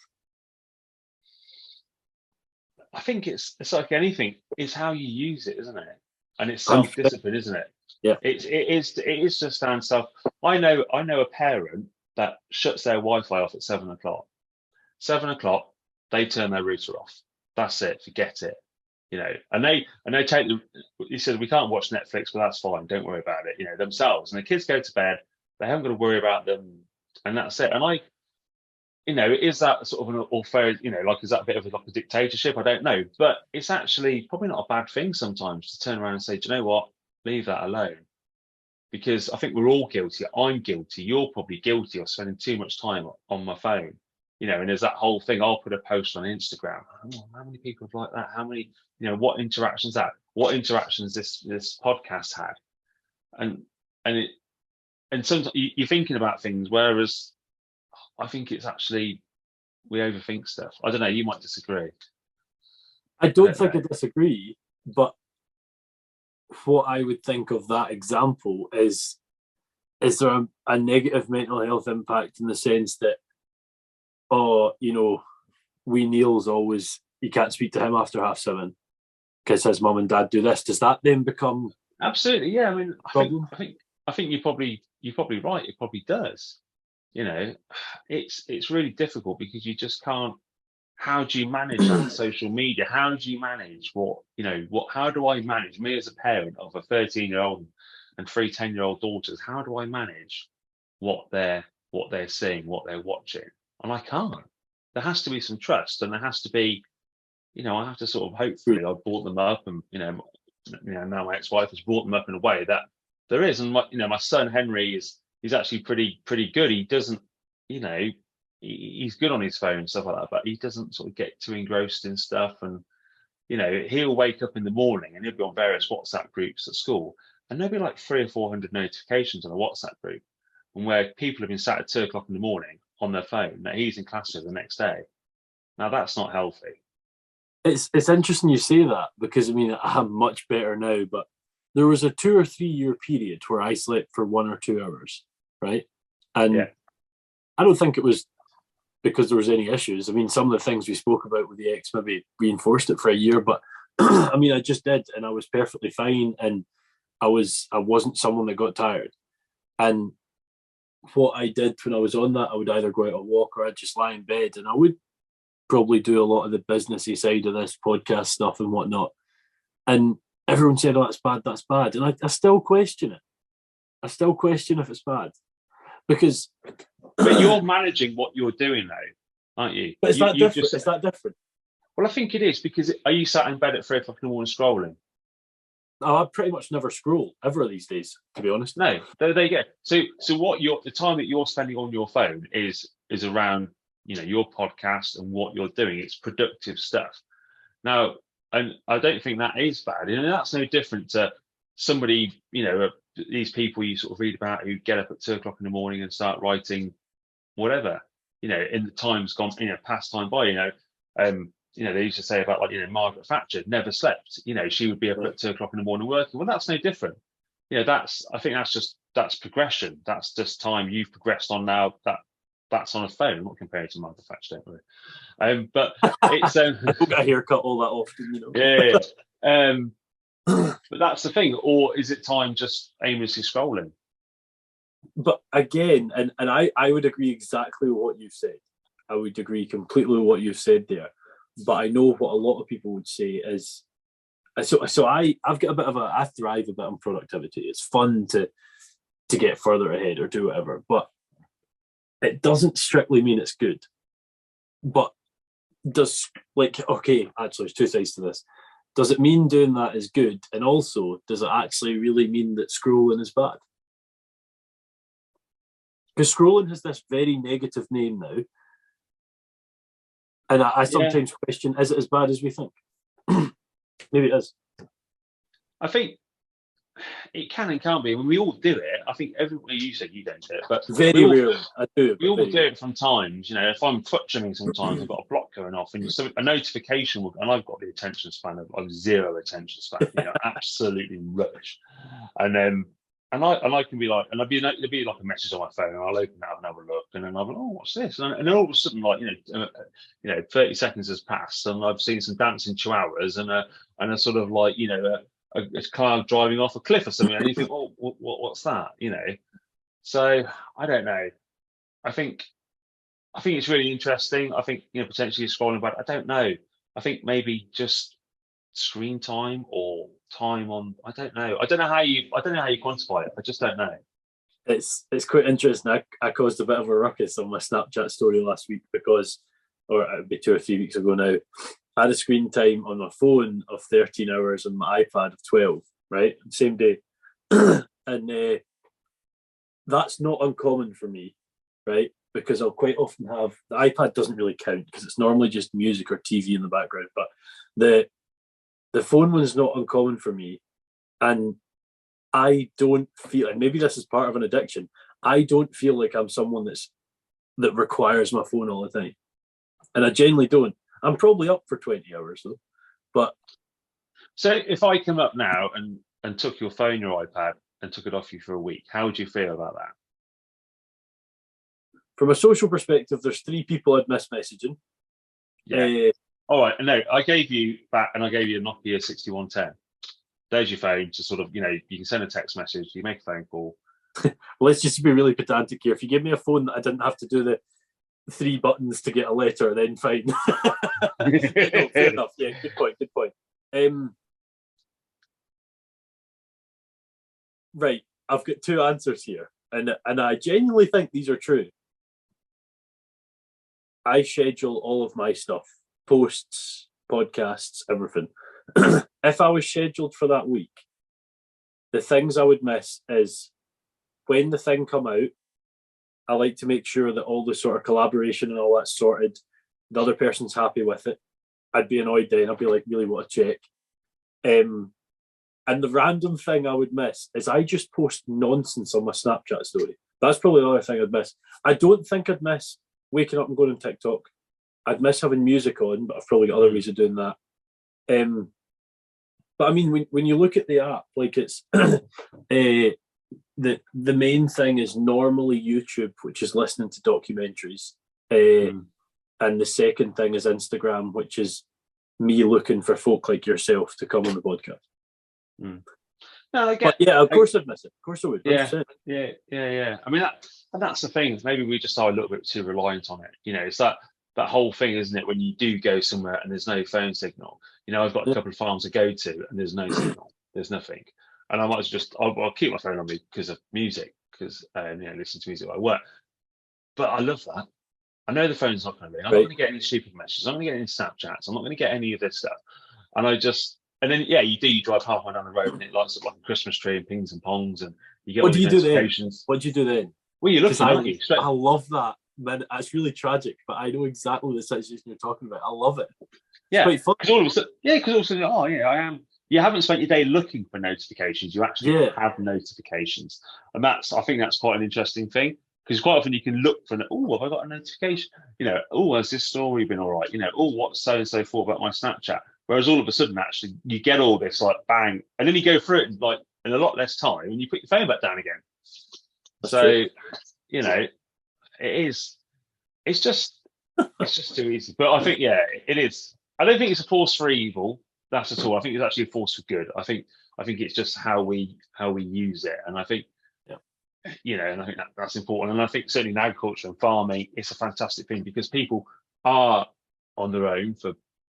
B: I think it's like anything. It's how you use it, isn't it? And it's self-discipline, isn't it?
A: Yeah.
B: It is just stand self. I know a parent that shuts their Wi-Fi off at 7 o'clock. 7 o'clock, they turn their router off. That's it. Forget it. And they take he says, we can't watch Netflix, but that's fine. Don't worry about it. Themselves. And the kids go to bed. They haven't got to worry about them, and that's it. And is that sort of an unfair, is that a bit of a dictatorship? I don't know. But it's actually probably not a bad thing sometimes to turn around and say, do you know what? Leave that alone. Because I think we're all guilty. I'm guilty. You're probably guilty of spending too much time on my phone. And there's that whole thing. I'll put a post on Instagram. Oh, how many people have liked that? How many, what interactions this podcast had? And sometimes you're thinking about things, whereas I think it's actually, we overthink stuff. I don't know, you might disagree.
A: I don't think I disagree, but what I would think of that example is there a negative mental health impact in the sense that, wee Neil's always, you can't speak to him after 7:30 because his mum and dad do this. Does that then become
B: absolutely? Yeah, I mean, I think you're probably right. It probably does. It's really difficult because you just can't. How do you manage that social media? How do you manage how do I manage me as a parent of a 13-year-old and 3 10-year-old daughters? How do I manage what they're seeing, what they're watching? And I can't. There has to be some trust, and there has to be, I have to sort of, hopefully I've brought them up, and now my ex-wife has brought them up in a way that there is. And my son Henry he's actually pretty good. He doesn't, he's good on his phone and stuff like that, but he doesn't sort of get too engrossed in stuff. And he'll wake up in the morning and he'll be on various WhatsApp groups at school, and there'll be like 300 or 400 notifications on a WhatsApp group, and where people have been sat at 2 o'clock in the morning on their phone that he's in class with the next day. Now that's not healthy.
A: It's interesting you say that, because I'm much better now, but there was a 2 or 3 year period where I slept for 1 or 2 hours, right? And I don't think it was because there was any issues. Some of the things we spoke about with the ex maybe reinforced it for a year, but I just did, and I was perfectly fine, and I wasn't someone that got tired. And what I did when I was on that, I would either go out a walk or I'd just lie in bed, and I would probably do a lot of the businessy side of this podcast stuff and whatnot. And everyone said, "Oh, that's bad," and I still question it. I still question if it's bad, because.
B: But you're managing what you're doing now, aren't you?
A: But is that different? Is that different?
B: Well, I think it is, because are you sat in bed at 3 o'clock in the morning scrolling?
A: Oh, I pretty much never scroll ever these days, to be honest.
B: No, there you go. So the time that you're spending on your phone is around, your podcast and what you're doing. It's productive stuff. Now, and I don't think that is bad. That's no different to somebody, these people you sort of read about who get up at 2 o'clock in the morning and start writing whatever, in the times gone, past time by, they used to say about Margaret Thatcher never slept. She would be up at 2 o'clock in the morning working. Well, that's no different. I think that's progression. That's just time you've progressed on now. That's on a phone. I'm not comparing to Margaret Thatcher, don't worry. But it's
A: I've got a haircut all that often,
B: Yeah. But that's the thing. Or is it time just aimlessly scrolling?
A: But again, and I would agree exactly with what you've said. I would agree completely with what you've said there. But I know what a lot of people would say is, so I've got I thrive a bit on productivity. It's fun to get further ahead or do whatever, but it doesn't strictly mean it's good. But actually there's 2 sides to this. Does it mean doing that is good? And also, does it actually really mean that scrolling is bad? Because scrolling has this very negative name now. And I sometimes question, is it as bad as we think? Maybe it is.
B: I think it can and can't be. I mean, we all do it. I think everybody, you said you don't do it, but
A: very rarely I do.
B: We all do it sometimes. You know, if I'm foot trimming, sometimes I've got a block going off, and so a notification will, and I've got the attention span of zero attention span, absolutely rubbish. And then, and I can be like, and there'll be like a message on my phone, and I'll open that and have a look, and then I'll be, oh, what's this? And then all of a sudden, like 30 seconds has passed, and I've seen some dancing chihuahuas, and a sort of like a car driving off a cliff or something, and you think, oh, what's that? So I don't know. I think it's really interesting. I think potentially scrolling back. I don't know. I think maybe just screen time or time on. I don't know. I don't know how you quantify it. I just don't know.
A: It's quite interesting. I caused a bit of a ruckus on my Snapchat story last week because, or it'd be 2 or 3 weeks ago now, I had a screen time on my phone of 13 hours and my iPad of 12, right? Same day. And that's not uncommon for me, right? Because I'll quite often have, the iPad doesn't really count because it's normally just music or TV in the background, but the phone one's not uncommon for me. And I don't feel, and maybe this is part of an addiction, I don't feel like I'm someone that requires my phone all the time. And I genuinely don't. I'm probably up for 20 hours though. But
B: so if I come up now and took your phone, your iPad, and took it off you for a week, how would you feel about that?
A: From a social perspective, there's 3 people I'd miss messaging.
B: Yeah. All right. No, I gave you that, and I gave you a Nokia 6110. There's your phone to sort of, you can send a text message, you make a phone call.
A: Well, let's just be really pedantic here. If you give me a phone that I didn't have to do the 3 buttons to get a letter, then fine. No, fair enough. Yeah, good point. Right, I've got 2 answers here, and I genuinely think these are true. I schedule all of my stuff, posts, podcasts, everything. If I was scheduled for that week, the things I would miss is when the thing come out, I like to make sure that all the sort of collaboration and all that's sorted, the other person's happy with it. I'd be annoyed then. I'd be like, really want to check. And the random thing I would miss is I just post nonsense on my Snapchat story. That's probably the other thing I'd miss. I don't think I'd miss waking up and going on TikTok. I'd miss having music on, but I've probably got other ways of doing that. But I mean, when you look at the app, like it's the main thing is normally YouTube, which is listening to documentaries. And the second thing is Instagram, which is me looking for folk like yourself to come on the podcast.
B: No,
A: of course I'd miss it. Of course I would.
B: Yeah. I mean, that's the thing. Maybe we just are a little bit too reliant on it. It's that whole thing, isn't it? When you do go somewhere and there's no phone signal. I've got a couple of farms to go to and there's no signal. There's nothing. And I might just, I'll keep my phone on me because of music, because listen to music while I work. But I love that. I know the phone's not going to ring. I'm not going to get any stupid messages. I'm not going to get any Snapchats. I'm not going to get any of this stuff. And then, you drive halfway down the road and it lights up like a Christmas tree and pings and pongs and you get all the notifications.
A: What do you do then?
B: Well, you're looking, aren't you?
A: I love that. Man, it's really tragic, but I know exactly the situation you're talking about. I love it.
B: Yeah, because all of a sudden, I am. You haven't spent your day looking for notifications. You actually have notifications, and I think that's quite an interesting thing, because quite often you can look for, have I got a notification? Has this story been all right? What so and so thought about my Snapchat? Whereas all of a sudden, actually, you get all this like bang, and then you go through it in a lot less time, and you put your phone back down again. That's true. It is. It's just too easy. But I think, it is. I don't think it's a force for evil. That's at all. I think it's actually a force for good. I think it's just how we use it, and I think, and I think that's important. And I think certainly in agriculture and farming, it's a fantastic thing because people are on their own for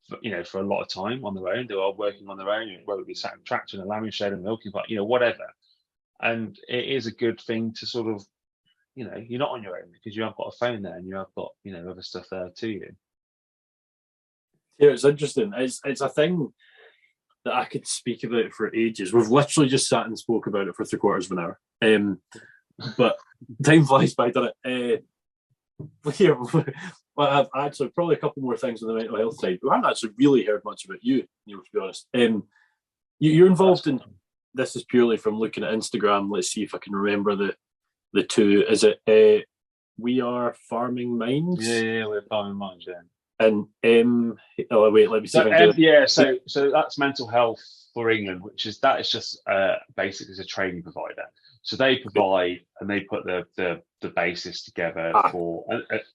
B: a lot of time on their own. They are working on their own, whether it be sat in a tractor in a lambing shed and milking, whatever. And it is a good thing to sort of, you're not on your own because you have got a phone there and you have got, other stuff there to you.
A: Yeah, it's interesting. It's a thing that I could speak about for ages. We've literally just sat and spoke about it for 3/4 of an hour. But time flies by, doesn't it? I've actually probably a couple more things on the mental health side. We haven't actually really heard much about you, Neil, to be honest. You're involved in this is purely from looking at Instagram. Let's see if I can remember the two. Is it We Are Farming Minds?
B: Yeah, We're Farming Minds, yeah.
A: And oh wait, let me see if I can
B: yeah, so that's Mental Health for England, that is just basically as a training provider. So they provide and they put the basis together for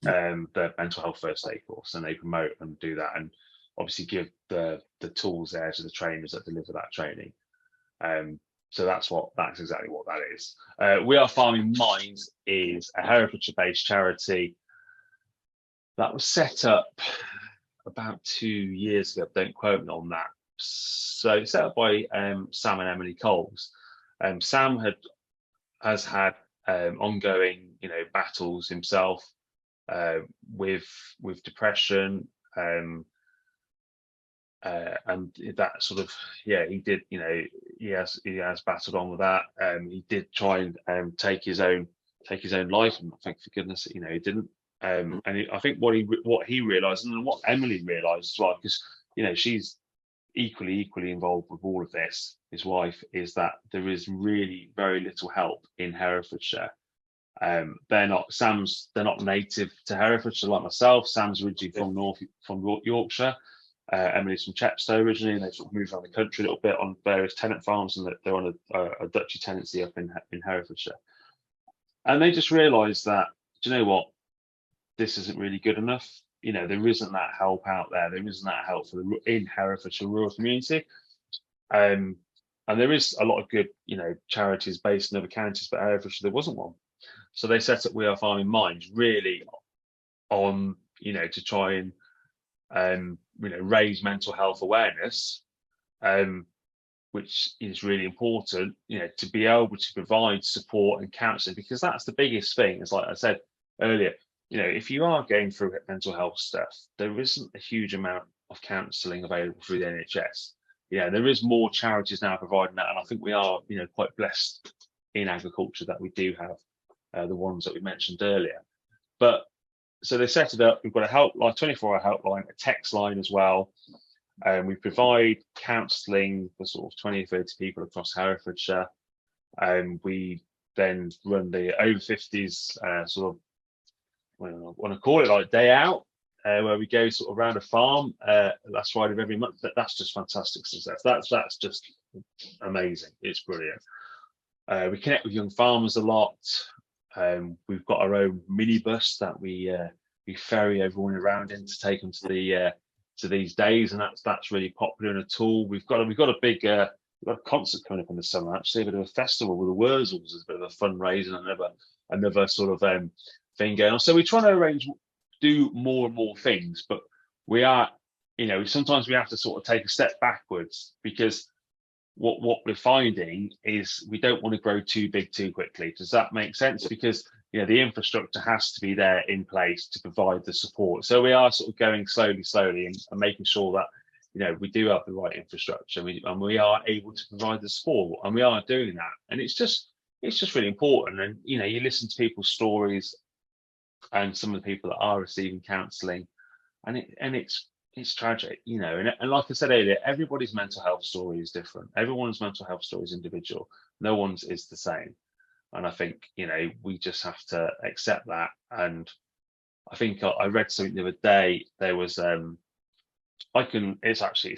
B: the mental health first aid course, and they promote and do that, and obviously give the tools there to the trainers that deliver that training. So that's exactly what that is. We Are Farming Minds is a Herefordshire-based charity that was set up about 2 years ago. Don't quote me on that. So set up by Sam and Emily Coles. Sam has had ongoing, battles himself with depression, and that sort of, he did, he has battled on with that. He did try and take his own life, and thank goodness, he didn't. And I think what he realised, and what Emily realised as well, because she's equally involved with all of this, his wife, is that there is really very little help in Herefordshire. They're not native to Herefordshire like myself. Sam's originally from Yorkshire. Emily's from Chepstow originally, and they sort of moved around the country a little bit on various tenant farms, and they're on a Dutchy tenancy up in Herefordshire. And they just realised that, do you know what, this isn't really good enough. There isn't that help out there. There isn't that help in Herefordshire rural community. And there is a lot of good, charities based in other counties, but Herefordshire, there wasn't one. So they set up We Are Farming Minds really on, to try and, raise mental health awareness, which is really important, to be able to provide support and counselling, because that's the biggest thing. It's like I said earlier, if you are going through mental health stuff, there isn't a huge amount of counselling available through the NHS. There is more charities now providing that, and I think we are, quite blessed in agriculture that we do have the ones that we mentioned earlier. But so they set it up. We've got a helpline, 24-hour helpline, a text line as well. We provide counselling for sort of 20 or 30 people across Herefordshire. We then run the over 50s sort of, I want to call it like day out, where we go sort of around a farm last Friday of every month. That's just fantastic success. That's just amazing. It's brilliant. We connect with young farmers a lot. We've got our own minibus that we ferry everyone around in to take them to these days, and that's really popular and a tool. We've got a big we've got a concert coming up in the summer, actually, a bit of a festival with the Wurzels. There's a bit of a fundraiser and another sort of thing going on. So we're trying to do more and more things, but we are, sometimes we have to sort of take a step backwards, because what we're finding is we don't want to grow too big too quickly. Does that make sense? Because the infrastructure has to be there in place to provide the support. So we are sort of going slowly and making sure that we do have the right infrastructure, and we are able to provide the support, and we are doing that. And it's just really important. And you listen to people's stories and some of the people that are receiving counselling, and it's tragic, and like I said earlier, everybody's mental health story is different. Everyone's mental health story is individual. No one's is the same. And I think, we just have to accept that. And I think I read something the other day. There was, it's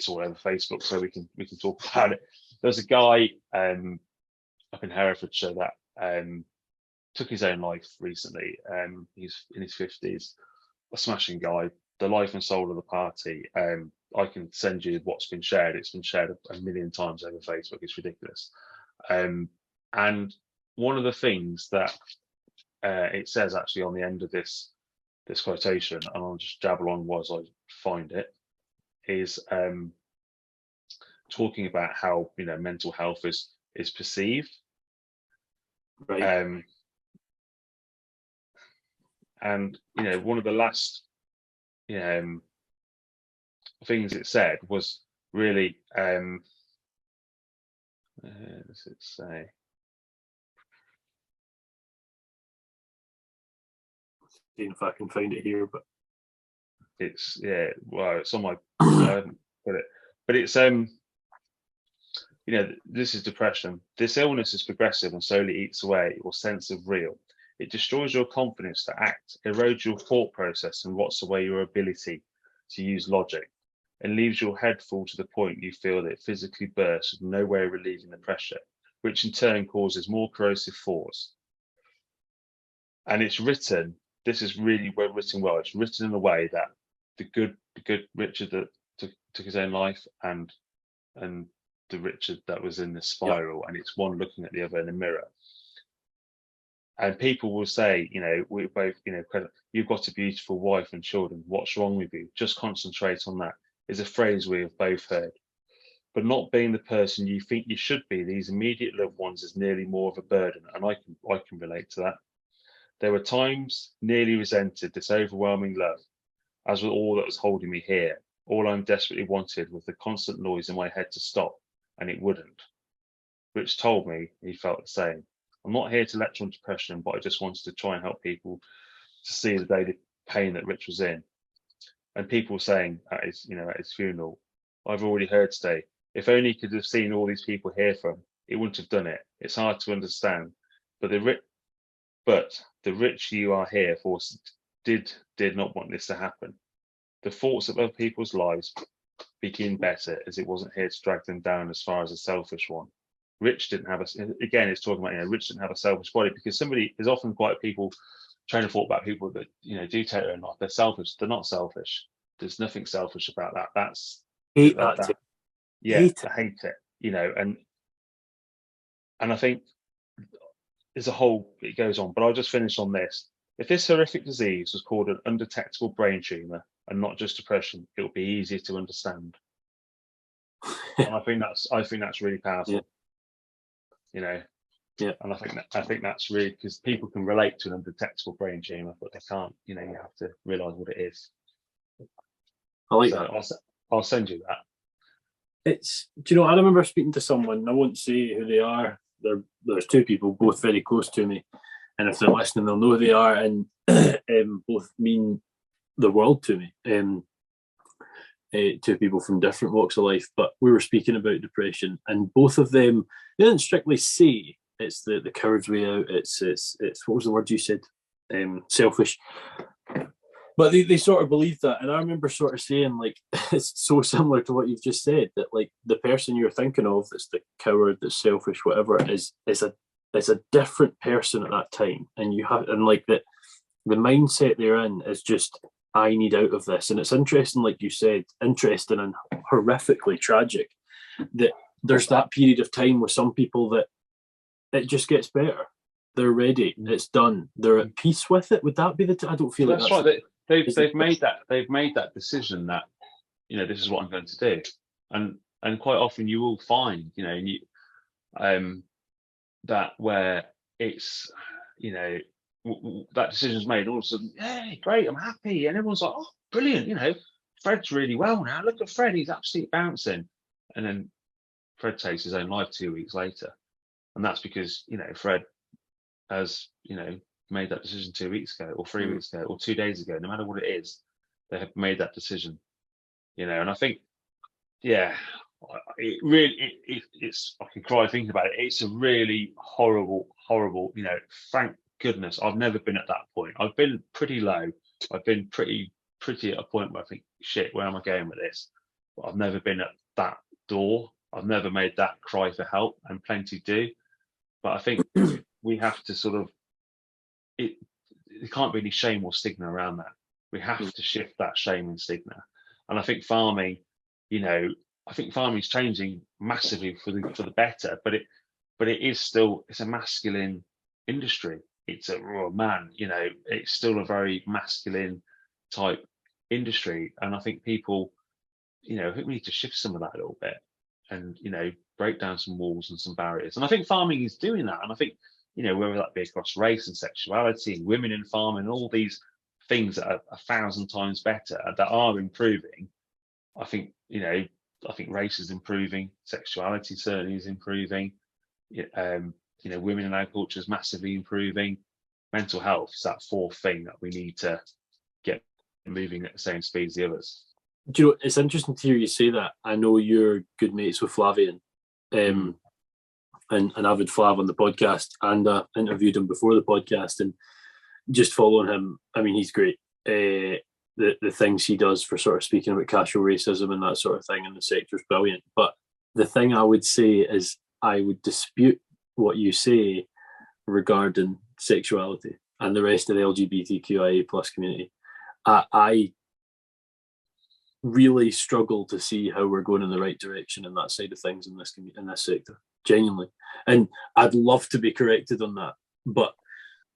B: all over Facebook, so we can talk about it. There's a guy up in Herefordshire that took his own life recently. He's in his 50s, a smashing guy, the life and soul of the party. I can send you what's been shared. It's been shared a million times over Facebook. It's ridiculous. And one of the things that it says actually on the end of this quotation, and I'll just jabble on as I find it, is talking about how mental health is perceived.
A: Right.
B: And one of the last things it said was really, does it say?
A: See if I can find it here, but
B: it's it's on my I haven't put it, but it's this is depression. This illness is progressive and slowly eats away your sense of real. It destroys your confidence to act, erodes your thought process, and rots away your ability to use logic, and leaves your head full to the point you feel that it physically bursts with no way of relieving the pressure, which in turn causes more corrosive thoughts. And it's written, this is really written well. It's written in a way that the good Richard that took his own life, and the Richard that was in the spiral, and it's one looking at the other in a mirror. And people will say, we both, you've got a beautiful wife and children. What's wrong with you? Just concentrate on that, is a phrase we have both heard. But not being the person you think you should be, these immediate loved ones, is nearly more of a burden. And I can relate to that. There were times nearly resented this overwhelming love, as with all that was holding me here. All I desperately wanted was the constant noise in my head to stop, and it wouldn't. Rich told me he felt the same. I'm not here to lecture on depression, but I just wanted to try and help people to see the daily pain that Rich was in. And people saying at his funeral, I've already heard today, if only he could have seen all these people hear from, he wouldn't have done it. It's hard to understand, but the Rich you are here for did not want this to happen. The thoughts of other people's lives begin better, as it wasn't here to drag them down as far as a selfish one. Rich didn't have again, it's talking about, Rich didn't have a selfish body, because there's often quite people trying to talk about people that, do take their own life. They're selfish. They're not selfish. There's nothing selfish about that. That's
A: hate that.
B: Yeah, I hate it, and I think there's a whole, it goes on, but I'll just finish on this. If this horrific disease was called an undetectable brain tumor and not just depression, it would be easier to understand. And I think that's really powerful. Yeah. And I think that's really, because people can relate to an undetectable brain tumor, but they can't. You have to realise what it is.
A: I like that.
B: I'll send you that.
A: I remember speaking to someone. I won't say who they are. There's two people, both very close to me, and if they're listening, they'll know who they are, and both mean the world to me. Two people from different walks of life, but we were speaking about depression, and both of them, they didn't strictly say it's the coward's way out. It's what was the word you said? Selfish. But they sort of believe that, and I remember sort of saying, like, it's so similar to what you've just said, that like the person you're thinking of that's the coward, that's selfish, whatever, is a different person at that time, and like that the mindset they're in is just, I need out of this. And it's interesting, like you said, interesting and horrifically tragic that there's that period of time with some people that it just gets better. They're ready. It's done. They're at peace with it. Would that be I don't feel
B: that's right. They've made that decision that, this is what I'm going to do. And quite often you will find, that where it's, that decision's made, all of a sudden, hey, great, I'm happy. And everyone's like, oh, brilliant, Fred's really well now. Look at Fred, he's absolutely bouncing. And then Fred takes his own life 2 weeks later. And that's because, Fred has, made that decision 2 weeks ago, or 3 weeks ago, or 2 days ago. No matter what it is, they have made that decision, and I think, it really, it's, I can cry thinking about it. It's a really horrible, thank goodness I've never been at that point. I've been pretty low. I've been pretty at a point where I think, shit, where am I going with this? But I've never been at that door. I've never made that cry for help, and plenty do. But I think we have to sort of, there can't be any shame or stigma around that. We have to shift that shame and stigma. And I think farming, is changing massively for the better, but it is still, it's a masculine industry. It's it's still a very masculine type industry. And I think people, I think we need to shift some of that a little bit, and, break down some walls and some barriers. And I think farming is doing that. And I think, whether that be across race and sexuality, and women in farming, all these things that are 1,000 times better, that are improving. I think, race is improving, sexuality certainly is improving. Women in agriculture is massively improving. Mental health is that fourth thing that we need to get moving at the same speed as the others.
A: Do you know, it's interesting to hear you say that. I know you're good mates with Flavian, an avid flav on the podcast, and interviewed him before the podcast, and just following him. I mean, he's great. The things he does for sort of speaking about casual racism and that sort of thing in the sector is brilliant. But the thing I would say is I would dispute what you say regarding sexuality and the rest of the LGBTQIA plus community. I really struggle to see how we're going in the right direction in that side of things in this sector, genuinely. And I'd love to be corrected on that, but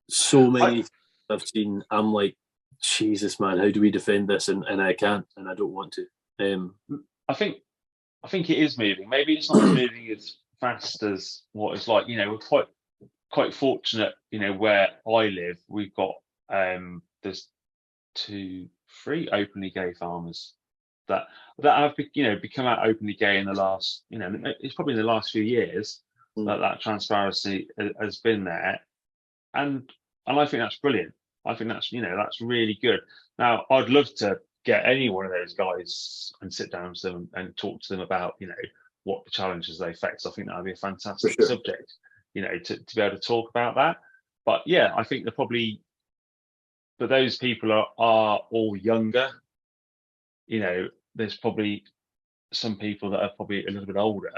A: so many I've seen, I'm like, Jesus, man, how do we defend this? And I can't, and I don't want to.
B: I think it is moving. Maybe it's not moving as fast as what it's like. We're quite fortunate. Where I live, we've got there's 2-3 openly gay farmers that have become out openly gay in the last, it's probably in the last few years that transparency has been there, and I think that's brilliant. I think that's that's really good. Now, I'd love to get any one of those guys and sit down with them and talk to them about what the challenges they face. I think that would be a fantastic subject, to be able to talk about that. But yeah, I think but those people are all younger. There's probably some people that are probably a little bit older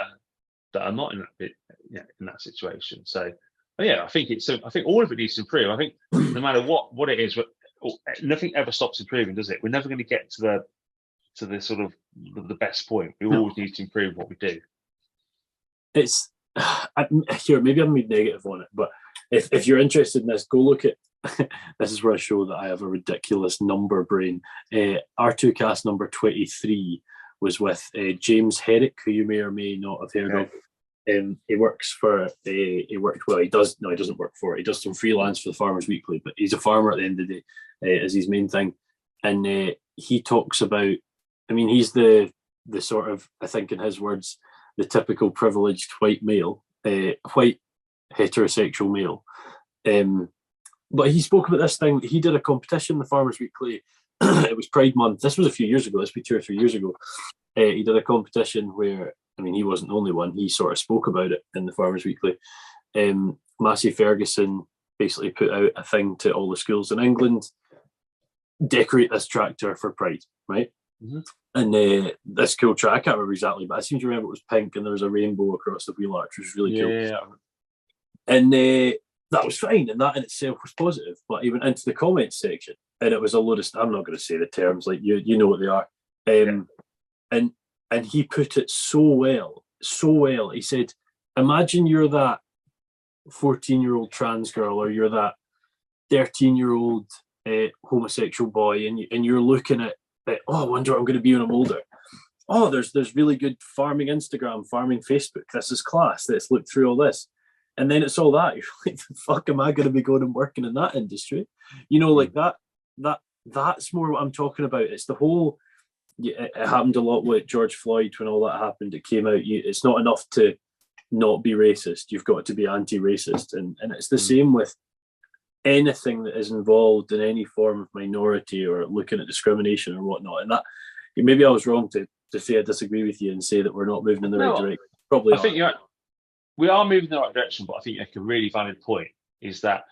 B: that are not in that situation. So yeah, I think all of it needs to improve. I think no matter what it is, nothing ever stops improving, does it? We're never going to get to the sort of the best point. We always need to improve what we do.
A: It's here. Maybe I'm being negative on it, but if you're interested in this, go look at. This is where I show that I have a ridiculous number brain. R2Kast number 23 was with James Herrick, who you may or may not have heard of. He works for he doesn't work for it. He does some freelance for the Farmers Weekly, but he's a farmer at the end of the day, is his main thing. And he talks about, I mean, he's the sort of, I think in his words, the typical privileged white male, white heterosexual male. But he spoke about this thing. He did a competition, the Farmers Weekly. It was Pride Month. This was a few years ago. This was 2 or 3 years ago. He did a competition where, I mean, he wasn't the only one. He sort of spoke about it in the Farmers Weekly. Massey Ferguson basically put out a thing to all the schools in England, decorate this tractor for Pride, right? Mm-hmm. And this cool track, I can't remember exactly, but I seem to remember it was pink and there was a rainbow across the wheel arch, which was really cool. Yeah. And that was fine, and that in itself was positive. But he went into the comments section, and it was a load of I'm not going to say the terms, like you know what they are. And he put it so well. He said, imagine you're that 14-year-old trans girl, or you're that 13-year-old homosexual boy, and you're looking at I wonder what I'm going to be when I'm older. Oh, there's really good farming Instagram, farming Facebook. This is class. Let's look through all this. And then it's all that. You're like, the fuck am I going to be going and working in that industry? Like that's more what I'm talking about. It's the whole, it happened a lot with George Floyd when all that happened. It came out, it's not enough to not be racist. You've got to be anti-racist. And it's the same with anything that is involved in any form of minority or looking at discrimination or whatnot. And that, maybe I was wrong to say I disagree with you and say that we're not moving in the right direction. Probably
B: I think we are moving in the right direction, but I think a really valid point is that,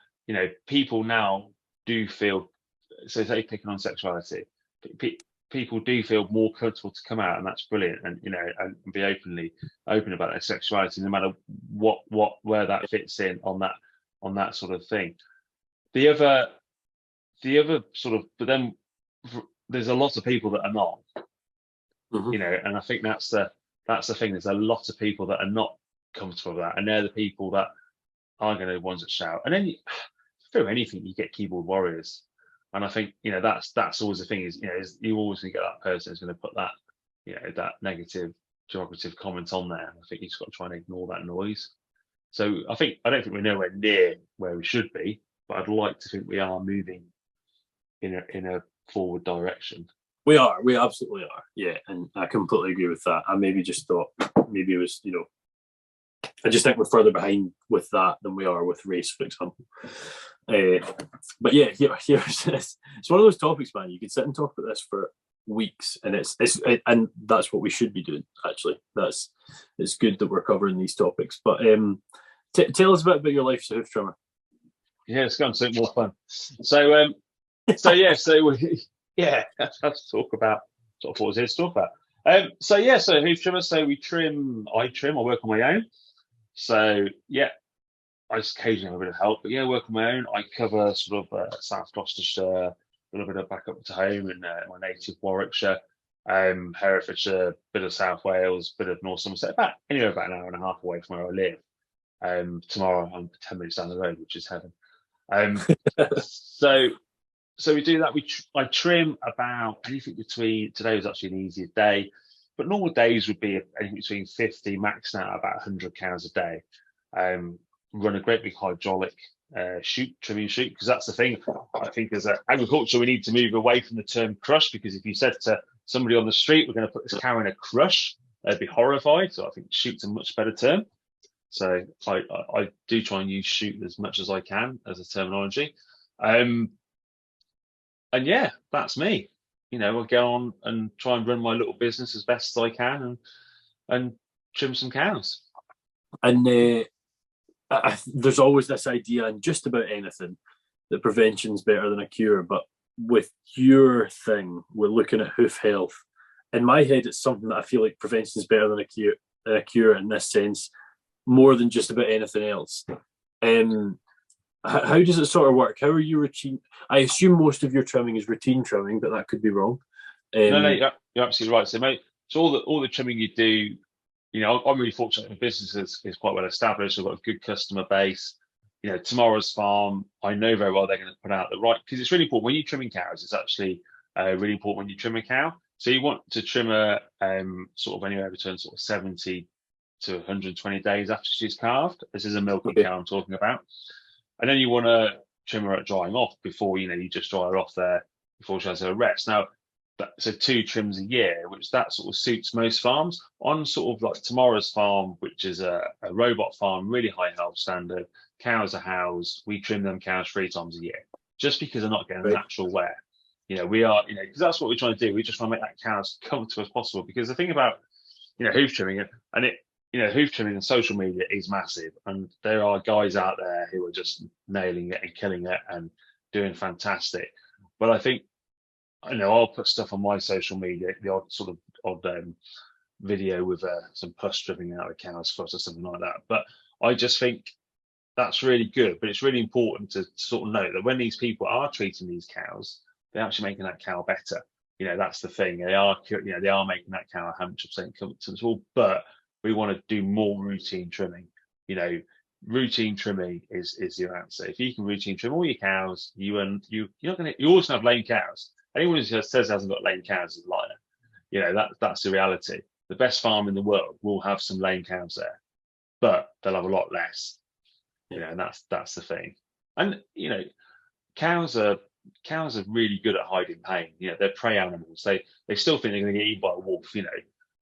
B: people now do feel, so say picking on sexuality, people do feel more comfortable to come out, and that's brilliant, and and be open about their sexuality, no matter where that fits in on that sort of thing. The other sort of, but then there's a lot of people that are not, and I think that's the thing. There's a lot of people that are not comfortable with that, and they're the people that are going to be the ones that shout. And then through anything, you get keyboard warriors, and I think that's always the thing is you always going to get that person who's going to put that that negative derogative comment on there. And I think you've just got to try and ignore that noise. So I don't think we're nowhere near where we should be, but I'd like to think we are moving in a forward direction.
A: We absolutely are, yeah, and I completely agree with that. I maybe just thought maybe it was I just think we're further behind with that than we are with race, for example. But yeah, it's one of those topics, man. You could sit and talk about this for weeks, and and that's what we should be doing. Actually, it's good that we're covering these topics. But tell us a bit about your life as a hoof trimmer.
B: Yeah, let's go on to something more fun. So let's talk about sort of what was here to talk about. So hoof trimmer. So I work on my own. So yeah, I just occasionally have a bit of help, but yeah, I work on my own. I cover sort of South Gloucestershire, a little bit of back up to home in my native Warwickshire, Herefordshire, bit of South Wales, bit of North Somerset, about an hour and a half away from where I live. Tomorrow I'm 10 minutes down the road, which is heaven. So we do that. I trim about anything between, today was actually an easier day, but normal days would be anything between 50, maxing out about 100 cows a day. Run a great big hydraulic trimming chute, because that's the thing. I think as agriculture, we need to move away from the term crush, because if you said to somebody on the street, we're going to put this cow in a crush, they'd be horrified. So I think chute's a much better term. So I do try and use chute as much as I can as a terminology. And yeah, that's me. I go on and try and run my little business as best as I can and trim some cows.
A: And there's always this idea in just about anything that prevention's better than a cure. But with your thing, we're looking at hoof health. In my head, it's something that I feel like prevention is better than a cure in this sense, more than just about anything else. How does it sort of work? How are you routine? I assume most of your trimming is routine trimming, but that could be wrong.
B: No, you're absolutely right. So, mate, so all the trimming you do, I'm really fortunate. The business is quite well established. I've got a good customer base. Tomorrow's farm, I know very well they're going to put out the right, because it's really important when you're trimming cows. It's actually really important when you trim a cow. So you want to trim her sort of anywhere between sort of 70 to 120 days after she's calved. This is a milking cow I'm talking about. And then you want to trim her at drying off before, you just dry her off there before she has her rest. Now, so 2 trims a year, which that sort of suits most farms. On sort of like tomorrow's farm, which is a robot farm, really high health standard, cows are housed. We trim them cows 3 times a year, just because they're not getting natural wear. We are, because that's what we're trying to do. We just want to make that cow as comfortable as possible. Because the thing about, hoof trimming, hoof trimming on social media is massive, and there are guys out there who are just nailing it and killing it and doing fantastic. But I think, I'll put stuff on my social media, the odd video with some pus dripping out of cow's foot or something like that. But I just think that's really good. But it's really important to sort of note that when these people are treating these cows, they're actually making that cow better. That's the thing. They are making that cow 100% comfortable. But we want to do more routine trimming. Routine trimming is your answer. If you can routine trim all your cows, you always have lame cows. Anyone who says hasn't got lame cows is a liar. That's the reality. The best farm in the world will have some lame cows there, but they'll have a lot less. And that's the thing. And cows are really good at hiding pain. They're prey animals. They still think they're going to get eaten by a wolf.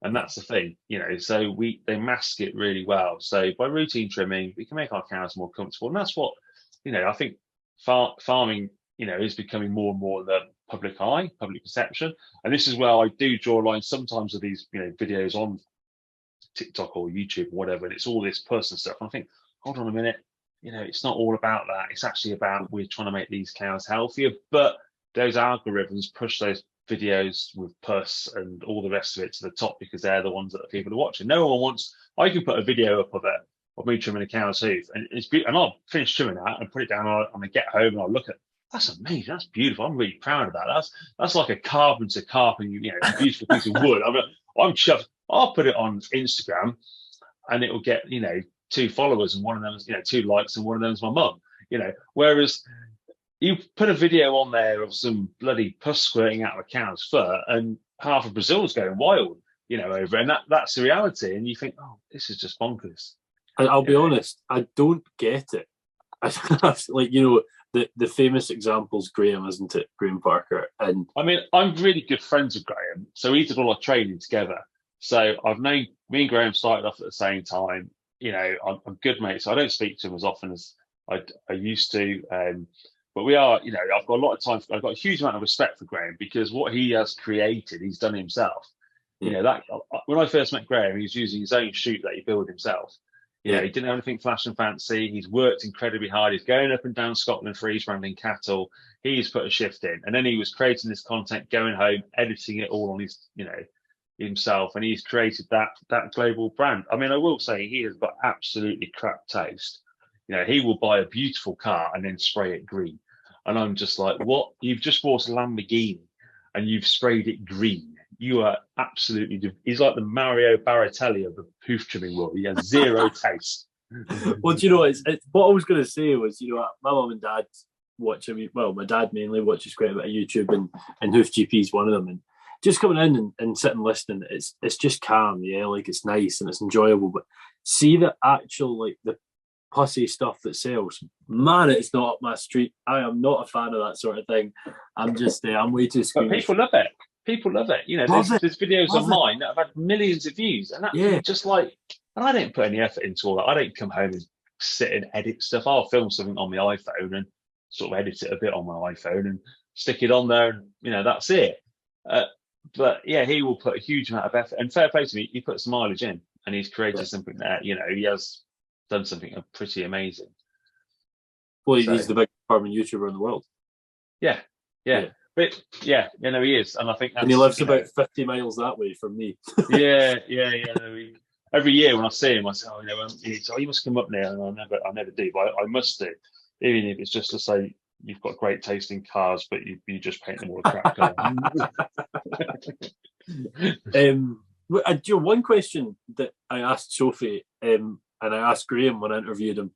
B: And that's the thing. So they mask it really well. So by routine trimming, we can make our cows more comfortable. And that's what I think farming is becoming more and more the public eye, public perception. And this is where I do draw a line sometimes with these, videos on TikTok or YouTube or whatever, and it's all this personal stuff. And I think, hold on a minute, it's not all about that. It's actually about we're trying to make these cows healthier, but those algorithms push those videos with pus and all the rest of it to the top because they're the ones that people are watching. No one wants, I can put a video up of me trimming a cow's hoof, and it's beautiful, and I'll finish trimming that and put it down on I get home and I'll look at, that's amazing, that's beautiful, I'm really proud of that. That's like a carpenter carving, a beautiful piece of wood. I'm chuffed. I'll put it on Instagram and it will get 2 followers, and one of them is 2 likes, and one of them is my mum. Whereas you put a video on there of some bloody pus squirting out of a cow's foot, and half of Brazil's going wild, over, and that's the reality. And you think, oh, this is just bonkers.
A: And I'll be honest, I don't get it. Like, the famous example's Graham, isn't it? Graham Parker. And
B: I mean, I'm really good friends with Graham, so we did all our training together. So I've known, me and Graham started off at the same time. I'm good mates. So I don't speak to him as often as I used to. But we are, I've got a lot of time. I've got a huge amount of respect for Graham because what he has created, he's done himself. That when I first met Graham, he was using his own chute that he built himself. He didn't have anything flash and fancy. He's worked incredibly hard. He's going up and down Scotland for he's branding cattle. He's put a shift in, and then he was creating this content, going home, editing it all on his, himself, and he's created that global brand. I mean, I will say he has got absolutely crap taste. He will buy a beautiful car and then spray it green, and I'm just like, what? You've just bought a Lamborghini and you've sprayed it green. You are absolutely. He's like the Mario Barratelli of the hoof trimming world. He has zero taste.
A: Well, do you know it's what I was going to say was, my mum and dad watch. My dad mainly watches quite a bit of YouTube, and Hoof GP is one of them. And just coming in and sitting listening, it's just calm, like it's nice and it's enjoyable. But see the actual the pussy stuff that sells, man, it's not up my street. I am not a fan of that sort of thing. I'm just I'm way too squeamish.
B: But people love it. People love it. There's videos on mine that have had millions of views, and that's just like. And I don't put any effort into all that. I don't come home and sit and edit stuff. I'll film something on my iPhone and sort of edit it a bit on my iPhone and stick it on there, and that's it. But yeah, he will put a huge amount of effort. And fair play to me, he put some mileage in, and he's created something that he has done something pretty amazing.
A: Well, he's the biggest farming YouTuber in the world.
B: Yeah. But he is, and I think that's,
A: and he lives about 50 miles that way from me.
B: Every year when I see him, I say, you must come up there, and I never do, but I must do, even if it's just to say you've got great taste in cars, but you just paint them all a crap colour.
A: One question that I asked Sophie, and I asked Graham when I interviewed him,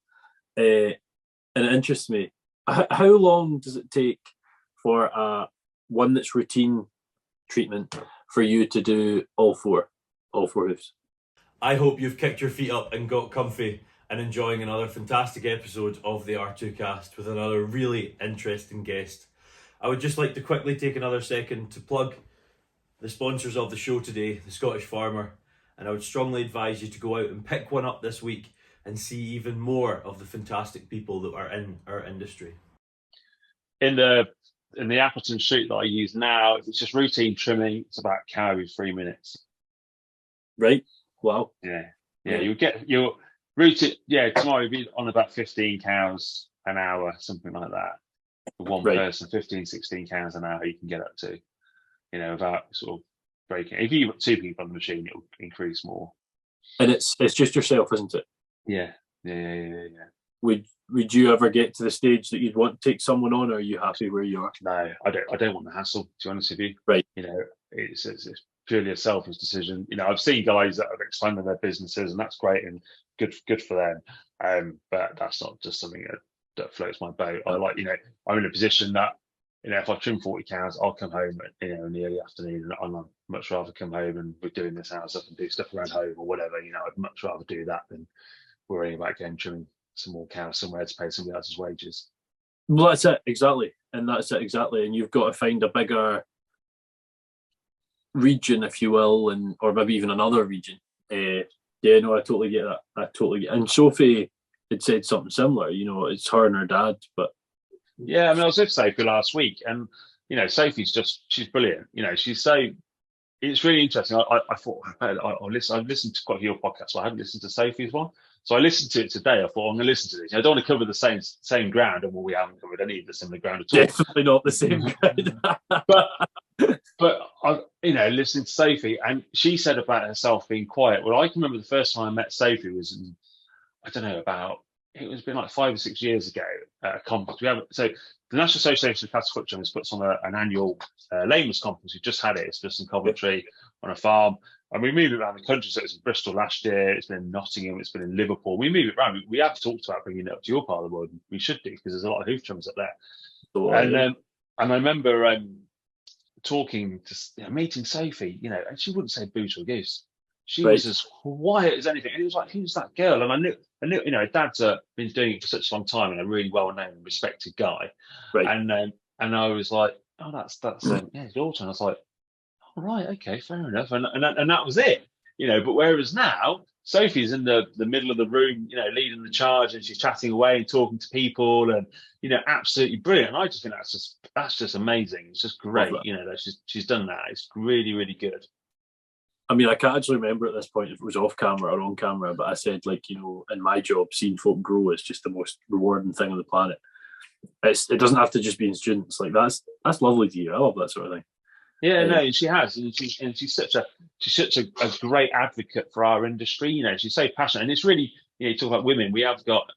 A: and it interests me. How long does it take for one that's routine treatment for you to do all four hoofs?
C: I hope you've kicked your feet up and got comfy and enjoying another fantastic episode of the R2Kast with another really interesting guest. I would just like to quickly take another second to plug the sponsors of the show today, the Scottish Farmer, and I would strongly advise you to go out and pick one up this week and see even more of the fantastic people that are in our industry. In the Appleton chute that I use now, if it's just routine trimming, it's about a cow every 3 minutes.
A: Right. Wow.
B: Yeah. You'll get your routine. Yeah, tomorrow you'll be on about 15 cows an hour, something like that. For one person, 15, 16 cows an hour you can get up to, without sort of breaking. If you've got two people on the machine, it'll increase more.
A: And it's just yourself, isn't it?
B: Yeah.
A: Would you ever get to the stage that you'd want to take someone on, or are you happy where you are?
B: No, I don't want the hassle, to be honest with you.
A: Right.
B: It's purely a selfish decision. I've seen guys that have expanded their businesses, and that's great and good for them. But that's not just something that floats my boat. I like, I'm in a position that, if I trim 40 cows, I'll come home, in the early afternoon, and I'd much rather come home and we're doing this house up and do stuff around home or whatever. I'd much rather do that than worrying about going trimming some more cows somewhere to pay somebody else's wages.
A: Well, that's it exactly, and and you've got to find a bigger region, if you will, or maybe even another region. I totally get that. And Sophie had said something similar. It's her and her dad, but
B: yeah, I was with Sophie last week, and Sophie's she's brilliant. It's really interesting. I thought I've listened to quite a few podcasts, so I hadn't listened to Sophie's one. So I listened to it today. I thought, I'm going to listen to this. I don't want to cover the same ground, and we haven't covered any of the similar ground at all.
A: Definitely not the same ground.
B: but I, listening to Sophie, and she said about herself being quiet. Well, I can remember the first time I met Sophie was, it's been like 5 or 6 years ago at a conference. So the National Association of Cattle Clutchers puts on an annual lameness conference. We just had it. It's just in Coventry on a farm. And we move it around the country. So it's in Bristol last year. It's been in Nottingham. It's been in Liverpool. We move it around. We have talked about bringing it up to your part of the world. We should do, because there's a lot of hoof trimmers up there. And I remember meeting Sophie, and she wouldn't say boo to a goose. She was as quiet as anything. And it was like, who's that girl? And I knew, Dad's been doing it for such a long time and a really well-known and respected guy.
A: Right.
B: And I was like, oh, that's his daughter. And I was like, all right, okay, fair enough. And that was it. But whereas now, Sophie's in the middle of the room, you know, leading the charge, and she's chatting away and talking to people, and you know, absolutely brilliant. And I just think that's just amazing. It's just great, you know, that she's done that. It's really, really good.
A: I mean, I can't actually remember at this point if it was off camera or on camera, but I said, like, you know, in my job, seeing folk grow is just the most rewarding thing on the planet. It doesn't have to just be in students. Like, that's lovely to hear. I love that sort of thing.
B: Yeah, no, she has, and she's such a great advocate for our industry. You know, she's so passionate, and it's really, you know, you talk about women. We have got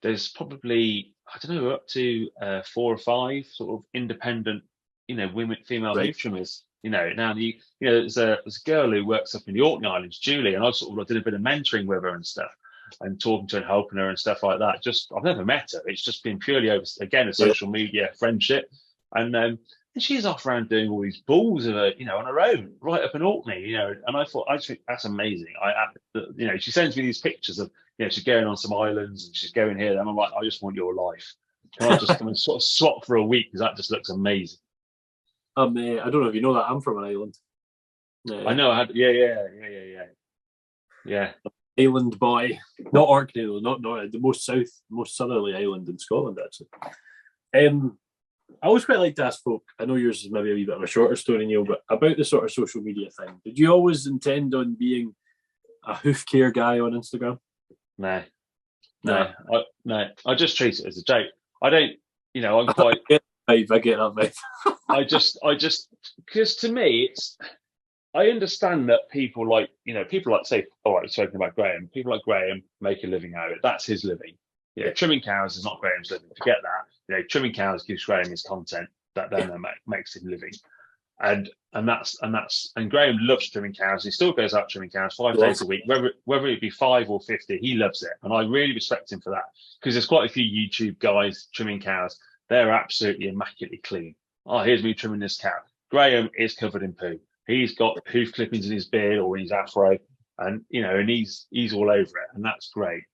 B: there's probably, I don't know, up to 4 or 5 sort of independent, you know, female hoof trimmers. You know, now there's a girl who works up in the Orkney Islands, Julie, and I sort of did a bit of mentoring with her and stuff, and talking to her and helping her and stuff like that. Just, I've never met her. It's just been purely over, again, a social media friendship, and she's off around doing all these balls of her, you know, on her own, right up in Orkney, you know. And I just think that's amazing. You know, she sends me these pictures of, you know, she's going on some islands and she's going here, and I'm like, I just want your life. And I just come and sort of swap for a week, because that just looks amazing.
A: I don't know if you know that I'm from an island.
B: I know. Yeah.
A: Island boy, not Orkney, not the most southerly island in Scotland, actually. I always quite like to ask folk, I know yours is maybe a wee bit of a shorter story, Neil, but about the sort of social media thing. Did you always intend on being a hoof care guy on Instagram?
B: No. I just treat it as a joke. I don't, you know, I'm quite.
A: I get that, mate.
B: I just, because to me, I understand that people like, say, all right, talking about Graham, people like Graham make a living out of it. That's his living. You know, trimming cows is not Graham's living. Forget that. You know, trimming cows gives Graham his content that then makes him living. And Graham loves trimming cows. He still goes out trimming cows 5 days a week, whether it be 5 or 50, he loves it. And I really respect him for that, because there's quite a few YouTube guys trimming cows. They're absolutely immaculately clean. Oh, here's me trimming this cow. Graham is covered in poo. He's got hoof clippings in his beard or in his afro, and you know, and he's all over it, and that's great.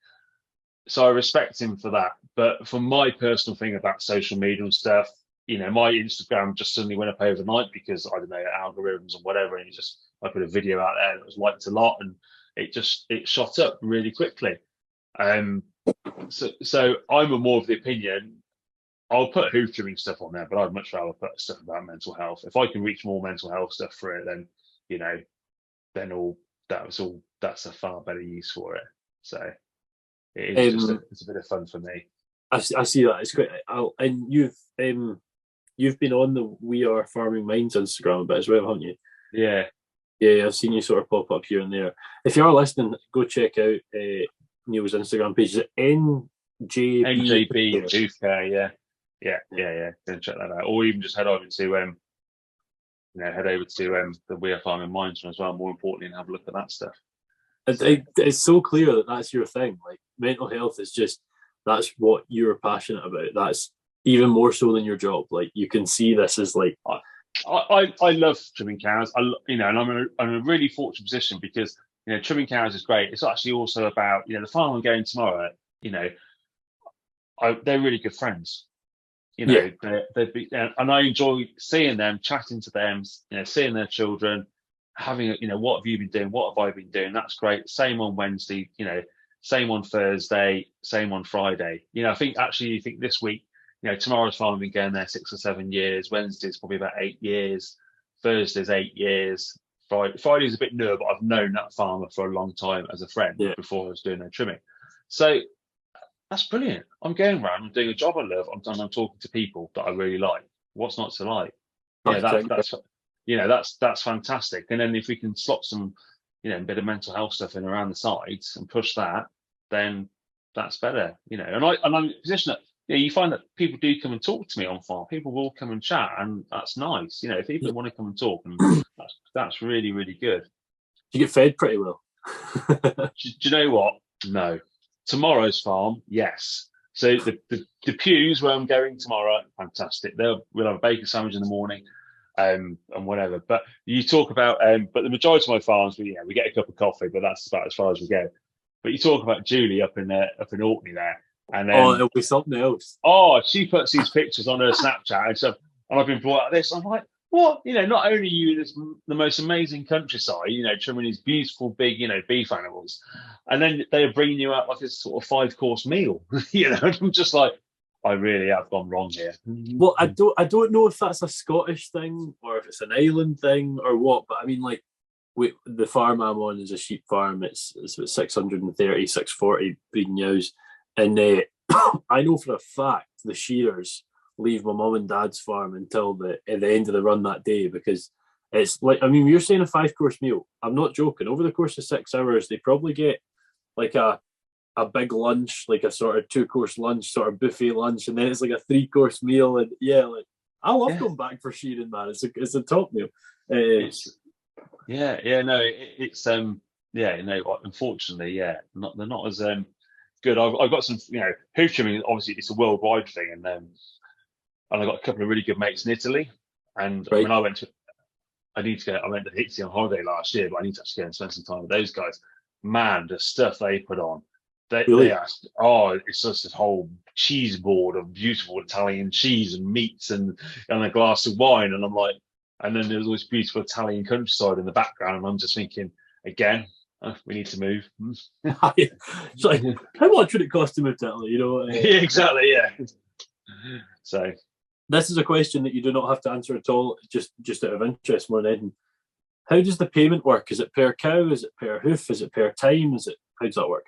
B: So I respect him for that. But for my personal thing about social media and stuff, you know, my Instagram just suddenly went up overnight because, I don't know, algorithms and whatever, and I put a video out there that was liked a lot, and it shot up really quickly. So I'm more of the opinion, I'll put hoof trimming stuff on there, but I'd much rather put stuff about mental health. If I can reach more mental health stuff for it, then, you know, that's a far better use for it. So it is it's a bit of fun for me.
A: I see that. It's great. And you've been on the We Are Farming Minds Instagram a bit as well, haven't you?
B: Yeah.
A: Yeah, I've seen you sort of pop up here and there. If you are listening, go check out Neil's Instagram page. Is it
B: NJBHoofcare, yeah. Go check that out. Or even just head over to the We Are Farming Minds as well. More importantly, and have a look at that stuff.
A: It's so clear that that's your thing. Like, mental health is just, that's what you're passionate about. That's even more so than your job. Like, you can see this as like.
B: I love trimming cows. And I'm in a really fortunate position because, you know, trimming cows is great. It's actually also about, you know, the farm I'm going tomorrow. You know, they're really good friends. You know, and I enjoy seeing them, chatting to them, you know, seeing their children, having, you know, what have you been doing? What have I been doing? That's great. Same on Wednesday, you know, same on Thursday, same on Friday. You know, I think this week, you know, tomorrow's farm, I've been going there 6 or 7 years. Wednesday's probably about 8 years. Thursday's 8 years. Friday's a bit newer, but I've known that farmer for a long time as a friend before I was doing their trimming. So that's brilliant. I'm going around, I'm doing a job I love, I'm talking to people that I really like. What's not to like? That's fantastic. And then if we can slot some, you know, a bit of mental health stuff in around the sides and push that, then that's better. You know, and I'm in a position that, you know, you find that people do come and talk to me on farm. People will come and chat, and that's nice. You know, if people want to come and talk, and that's really, really good.
A: You get fed pretty well.
B: Do you know what? No. Tomorrow's farm, yes. So the pews where I'm going tomorrow, fantastic. We'll have a bacon sandwich in the morning, and whatever. But you talk about, but the majority of my farms, we get a cup of coffee, but that's about as far as we go. But you talk about Julie up in Orkney there, and then
A: it'll be something else.
B: Oh, she puts these pictures on her Snapchat and stuff, and I've been brought out this. I'm like, what? Not only are you in the most amazing countryside, trimming these beautiful big, beef animals, and then they're bringing you out like a sort of 5-course meal. And I'm just like, I really have gone wrong here.
A: Well, I don't know if that's a Scottish thing or if it's an island thing or what, but I mean, like, the farm I'm on is a sheep farm. It's about 630, 640 breeding ewes, and I know for a fact the shearers leave my mum and dad's farm until at the end of the run that day, because it's like, I mean, you're saying a 5-course meal. I'm not joking. Over the course of 6 hours, they probably get like a big lunch, like a sort of 2-course lunch, sort of buffet lunch, and then it's like a 3-course meal. And like, I love going back for shearing, man. It's a top meal.
B: Unfortunately, they're not as good. I've got some, hoof trimming. Obviously, it's a worldwide thing, and I got a couple of really good mates in Italy. And
A: right.
B: I mean, I went to Italy on holiday last year, but I need to actually go and spend some time with those guys. Man, the stuff they put on. They asked, it's just this whole cheese board of beautiful Italian cheese and meats and a glass of wine. And I'm like, and then there's all this beautiful Italian countryside in the background. And I'm just thinking, again, we need to move.
A: It's like, how much would it cost to move to Italy?
B: Yeah, exactly. Yeah. So
A: this is a question that you do not have to answer at all, just out of interest more than anything. How does the payment work? Is it per cow? Is it per hoof? Is it per time? How does that work?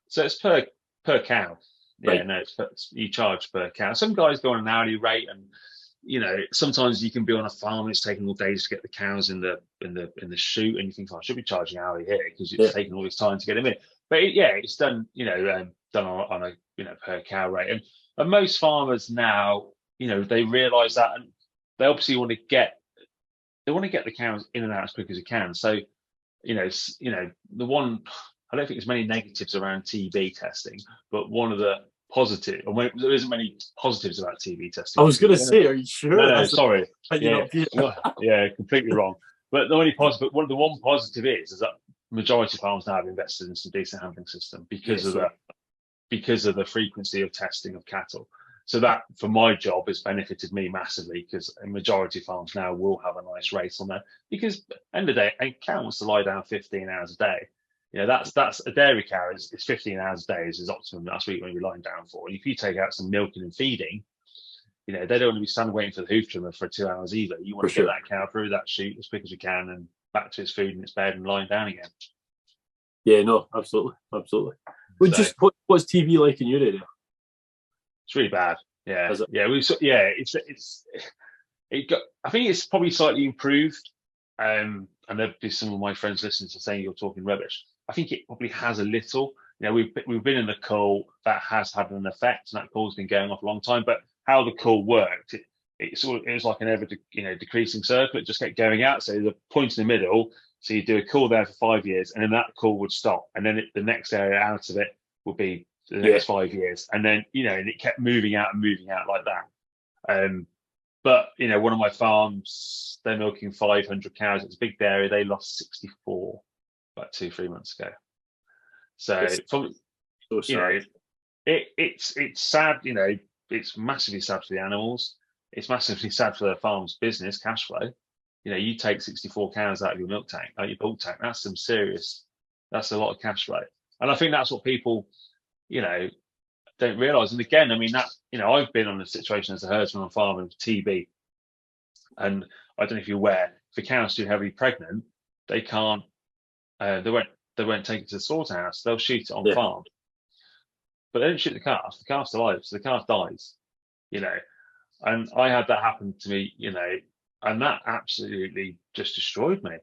B: So it's per cow.
A: Right.
B: Yeah, no, you charge per cow. Some guys go on an hourly rate, and sometimes you can be on a farm and it's taking all days to get the cows in the chute, and you think, I should be charging hourly here because it's taking all this time to get them in. But it's done, done on a per cow rate, and most farmers now, they realise that, and they obviously want to get the cows in and out as quick as they can. So, the one, I don't think there's many negatives around TB testing, but one of the positive, or there isn't many positives about TB testing.
A: I was going to say, are you sure?
B: No, sorry. Yeah, completely wrong. But the only positive, the one positive is that majority of farms now have invested in some decent handling system because of the frequency of testing of cattle. So that, for my job, has benefited me massively, because a majority of farms now will have a nice rate on there. Because at the end of the day, a cow wants to lie down 15 hours a day. That's a dairy cow is 15 hours a day is optimum. That's what you're going to be lying down for. And if you take out some milking and feeding, they don't want to be standing waiting for the hoof trimmer for 2 hours either. You want to get that cow through that chute as quick as you can and back to its food and its bed and lying down again.
A: Yeah, no, absolutely. Well, what's TV like in your area?
B: It's really bad. Yeah, I think it's probably slightly improved. And there'll be some of my friends listening to saying you're talking rubbish. I think it probably has a little. We've been in the cull, that has had an effect, and that cull's been going off a long time. But how the cull worked, it was like an ever decreasing circle. It just kept going out. So the point in the middle. So you do a cull there for 5 years, and then that cull would stop, and then the next area out of it would be the next 5 years, and then and it kept moving out like that. But one of my farms, they're milking 500 cows. It's a big dairy. They lost 64 about 2-3 months ago. So it's sad. It's massively sad for the animals. It's massively sad for the farm's business cash flow. You take 64 cows out of your milk tank, out your bulk tank. That's a lot of cash flow. And I think that's what people, don't realise. And again, I mean, that, I've been on a situation as a herdsman on farm with TB. And I don't know if you're aware, if a cow's too heavily pregnant, they can't, they won't take it to the slaughterhouse. They'll shoot it on farm. But they don't shoot the calf. The calf's alive, so the calf dies, And I had that happen to me, and that absolutely just destroyed me.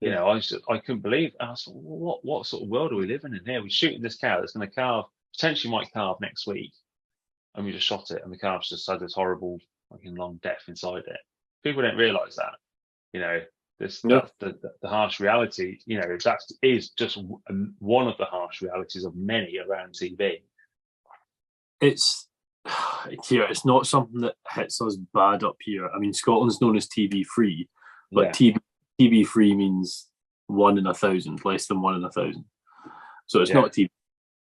B: I couldn't believe. I was like, what sort of world are we living in here? We're shooting this cow that's going to calve, potentially might calve next week, and we just shot it, and the calf's just had this horrible fucking long death inside it. People don't realise that. The harsh reality. That is just one of the harsh realities of many around TB.
A: It's not something that hits us bad up here. I mean, Scotland's known as TB free, but TB free means 1 in 1,000, less than 1 in 1,000. So it's not TB.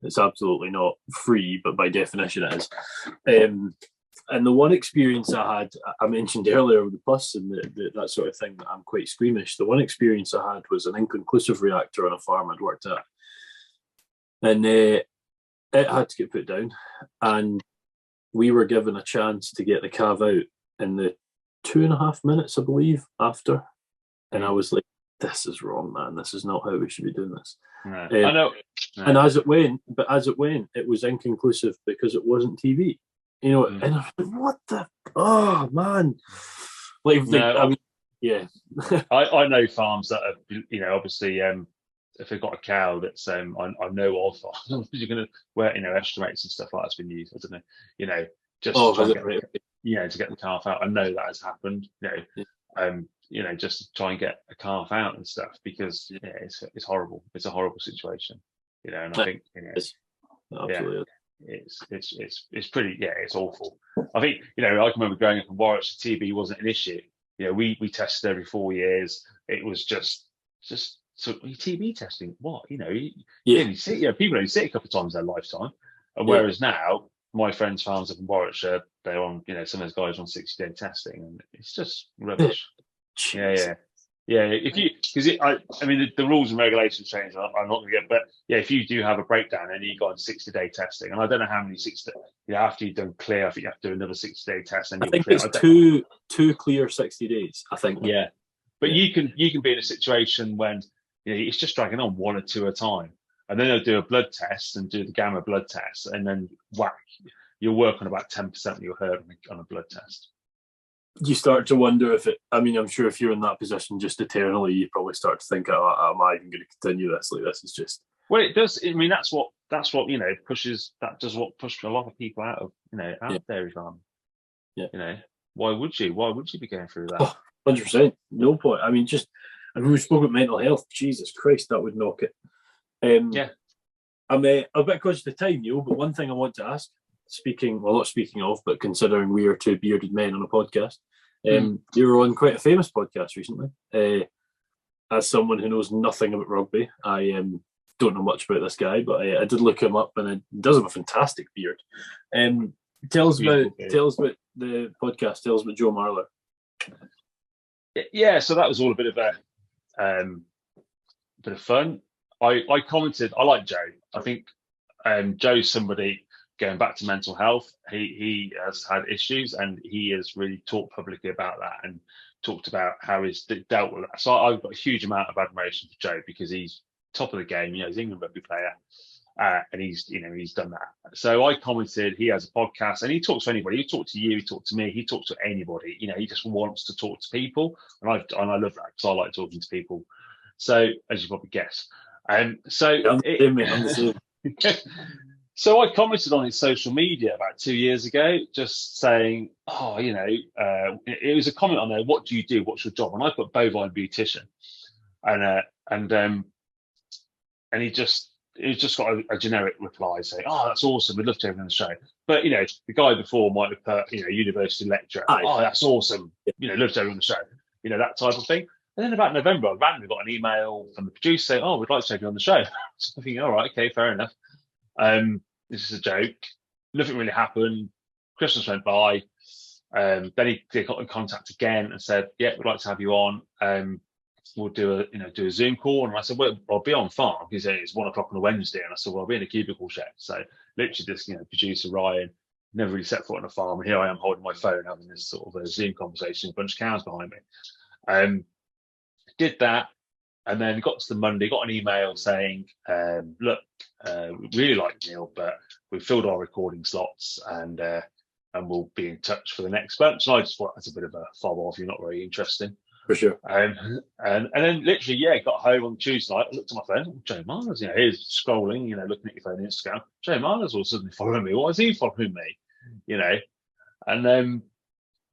A: It's absolutely not free, but by definition it is. And the one experience I had, I mentioned earlier with the pus and that sort of thing, that I'm quite squeamish. The one experience I had was an inconclusive reactor on a farm I'd worked at. And it had to get put down. And we were given a chance to get the calf out in the 2.5 minutes, I believe, after. And I was like, this is wrong, man. This is not how we should be doing this.
B: No. I know. No.
A: And as it went, it was inconclusive because it wasn't TV. You know, and I was like, what the? Oh, man. Like,
B: no,
A: yeah.
B: I know farms that are, you know, obviously, if they've got a cow that's, I know of, you're going to wear, you know, estimates and stuff like that's been used. I don't know, you know, just to get the calf out. I know that has happened, you know, just to try and get a calf out and stuff, because it's horrible. It's a horrible situation, you know, and I think, you know,
A: absolutely.
B: It's pretty, it's awful. I think, you know, I can remember growing up in Warwickshire, TB wasn't an issue. You know, we tested every 4 years. It was just so TB testing. What, you know, people only see it a couple of times in their lifetime. And whereas now, my friends' farms up in Warwickshire, they're on, you know, some of those guys on 60-day testing, and it's just rubbish. I mean, the rules and regulations change. I'm not going to get, but if you do have a breakdown and you got on 60-day testing, and I don't know how many 60, after you've done clear, I think you have to do another 60-day test. And
A: I think it's two clear 60 days. I think.
B: Yeah, but you can be in a situation when, you know, it's just dragging on 1 or 2 at a time, and then they'll do a blood test and do the gamma blood test, and then whack, you'll work on about 10% of your herd on a blood test.
A: You start to wonder if I'm sure if you're in that position just eternally, you probably start to think, oh, am I even going to continue this? Like, this is just.
B: Well, it does. I mean, that's what, you know, pushes a lot of people out of dairy farming.
A: Yeah.
B: You know, why would you be going through that?
A: Oh, 100%. No point. I mean, we spoke about mental health. Jesus Christ, that would knock it. I'm a bit conscious of the time, Neil, but one thing I want to ask, not speaking of, but considering we are two bearded men on a podcast, you were on quite a famous podcast recently. As someone who knows nothing about rugby, I don't know much about this guy, but I did look him up, and he does have a fantastic beard. Tell us about the podcast. Tell us about Joe Marler.
B: Yeah, so that was all a bit of fun. I commented. I like Joe. I think Joe's somebody. Going back to mental health, he has had issues, and he has really talked publicly about that and talked about how he's dealt with that. So I've got a huge amount of admiration for Joe, because he's top of the game. You know, he's an England rugby player, and he's done that. So I commented, he has a podcast, and he talks to anybody. He talks to you, he talks to me, he talks to anybody. You know, he just wants to talk to people, and I love that, because I like talking to people. So, as you probably guess, So I commented on his social media about 2 years ago, just saying, it was a comment on there, what do you do? What's your job? And I put bovine beautician. And he just got a generic reply saying, oh, that's awesome. We'd love to have you on the show. But, you know, the guy before might have put, you know, university lecturer. Oh, that's awesome. You know, love to have you on the show. You know, that type of thing. And then about November, I randomly got an email from the producer saying, oh, we'd like to have you on the show. So I think, all right, okay, fair enough. This is a joke. Nothing really happened. Christmas went by. Then they got in contact again and said, yeah, we'd like to have you on. We'll do a Zoom call. And I said, well, I'll be on farm, because it's 1 o'clock on a Wednesday. And I said, well, I'll be in a cubicle shed. So literally this, producer Ryan never really set foot on a farm. And here I am holding my phone, having this sort of a Zoom conversation with a bunch of cows behind me. Did that. And then got to the Monday, got an email saying, look, we really like Neil, but we've filled our recording slots, and we'll be in touch for the next bunch. And I just thought, that's a bit of a fob off. You're not very interesting.
A: For sure.
B: And then literally, got home on Tuesday night. I looked at my phone. Oh, Joe Marler's, here's scrolling, looking at your phone, Instagram. Joe Marler's all suddenly following me. Why is he following me?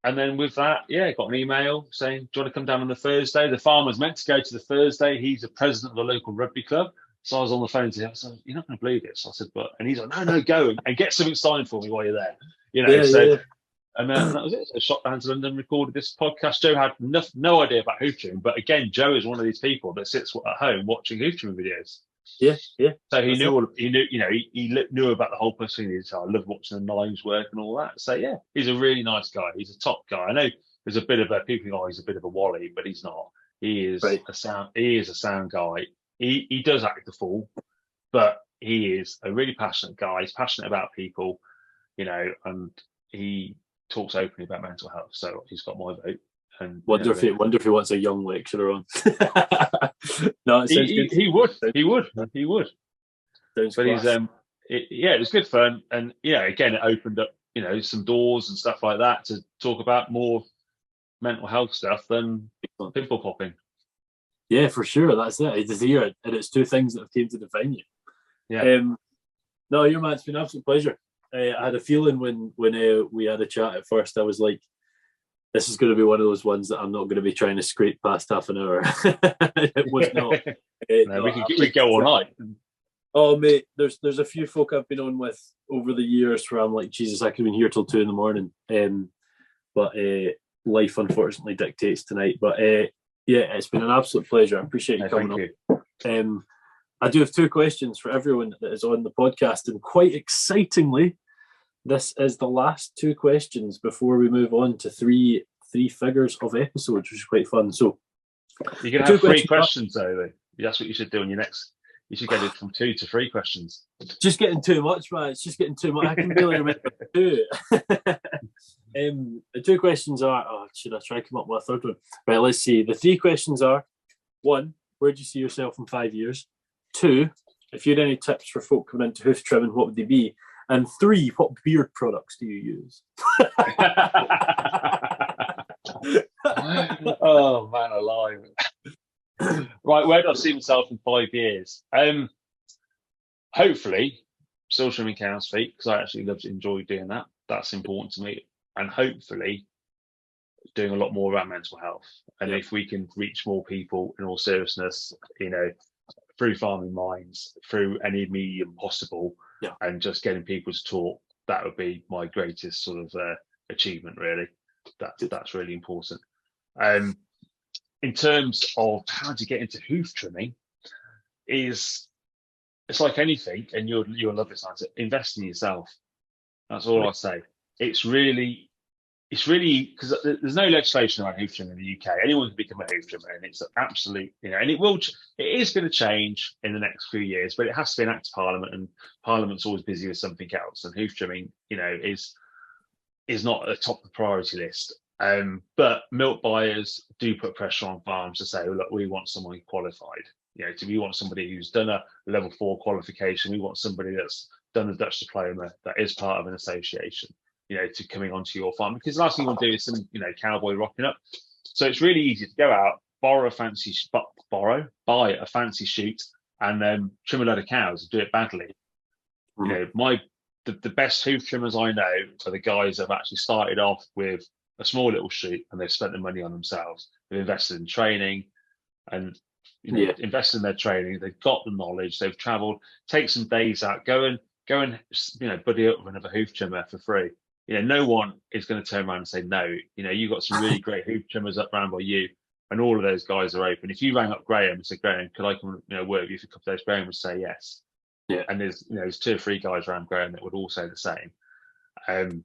B: And then with that, got an email saying, do you want to come down on the Thursday? The farmer's meant to go to the Thursday. He's the president of the local rugby club. So I was on the phone to him. I said, you're not going to believe it. So I said, and he's like, no, go and get something signed for me while you're there. And that was it. So I shot down to London, recorded this podcast. Joe had no idea about hoofing, but again, Joe is one of these people that sits at home watching hoofing videos.
A: Yeah.
B: So he knew, he knew about the whole person. So I love watching the knives work and all that. So yeah, he's a really nice guy. He's a top guy. I know there's a bit of people think, oh, he's a bit of a wally, but he's not. He is a sound. He is a sound guy. He does act the fool, but he is a really passionate guy. He's passionate about people, and he talks openly about mental health. So he's got my vote. And
A: wonder if he wants a young lecturer on. No, it sounds good.
B: He would.
A: Sounds
B: but
A: class.
B: it was good fun, and again, it opened up some doors and stuff like that to talk about more mental health stuff than pimple popping.
A: Yeah, for sure. That's it. It's here, and it's two things that have came to define you.
B: Yeah.
A: No, your man, it's been an absolute pleasure. I had a feeling when we had a chat at first, I was like, this is going to be one of those ones that I'm not going to be trying to scrape past half an hour. It was not.
B: No, we could go all night.
A: Oh, mate, there's a few folk I've been on with over the years where I'm like, Jesus, I could have been here till 2 a.m. But life unfortunately dictates tonight. But yeah, it's been an absolute pleasure. I appreciate you coming on. I do have 2 questions for everyone that is on the podcast, and quite excitingly, this is the last 2 questions before we move on to three figures of episodes, which is quite fun. So
B: you can have 3 questions though. That's what you should do on your next. You should get it from 2 to 3 questions.
A: Just getting too much, man. It's just getting too much. I can barely remember 2. The 2 questions are, should I try to come up with a third one? Right, let's see. The 3 questions are: 1, where do you see yourself in 5 years? 2, if you had any tips for folk coming into hoof trimming, what would they be? And 3, what beard products do you use?
B: Oh, man alive. Right, where do I see myself in 5 years? Hopefully, still trimming cows' feet, because I actually enjoy doing that. That's important to me. And hopefully, doing a lot more around mental health. And if we can reach more people, in all seriousness, through Farming Minds, through any medium possible, and just getting people to talk, that would be my greatest sort of achievement, really. That's really important. In terms of how to get into hoof trimming, it's like anything, and you'll love this answer: invest in yourself. That's all I say. It's really because there's no legislation around hoof trimming in the UK. Anyone can become a hoof trimmer, and it's absolute, and it is going to change in the next few years, but it has to be an act of Parliament, and Parliament's always busy with something else, and hoof trimming, is not at the top of the priority list. But milk buyers do put pressure on farms to say, look, we want someone qualified. We want somebody who's done a level 4 qualification. We want somebody that's done a Dutch diploma, that is part of an association, to coming onto your farm. Because the last thing you want to do is some, cowboy rocking up. So it's really easy to go out, buy a fancy shoot, and then trim a load of cows and do it badly. The best hoof trimmers I know are the guys that have actually started off with a small little shoot, and they've spent the money on themselves. They've invested in training, and invested in their training. They've got the knowledge. They've travelled. Take some days out. Go and buddy up with another hoof trimmer for free. No one is going to turn around and say no. You've got some really great hoof trimmers up around by you, and all of those guys are open. If you rang up Graham and said, Graham, could I come work with you for a couple of days? Graham would say yes. Yeah. And there's 2 or 3 guys around Graham that would all say the same. And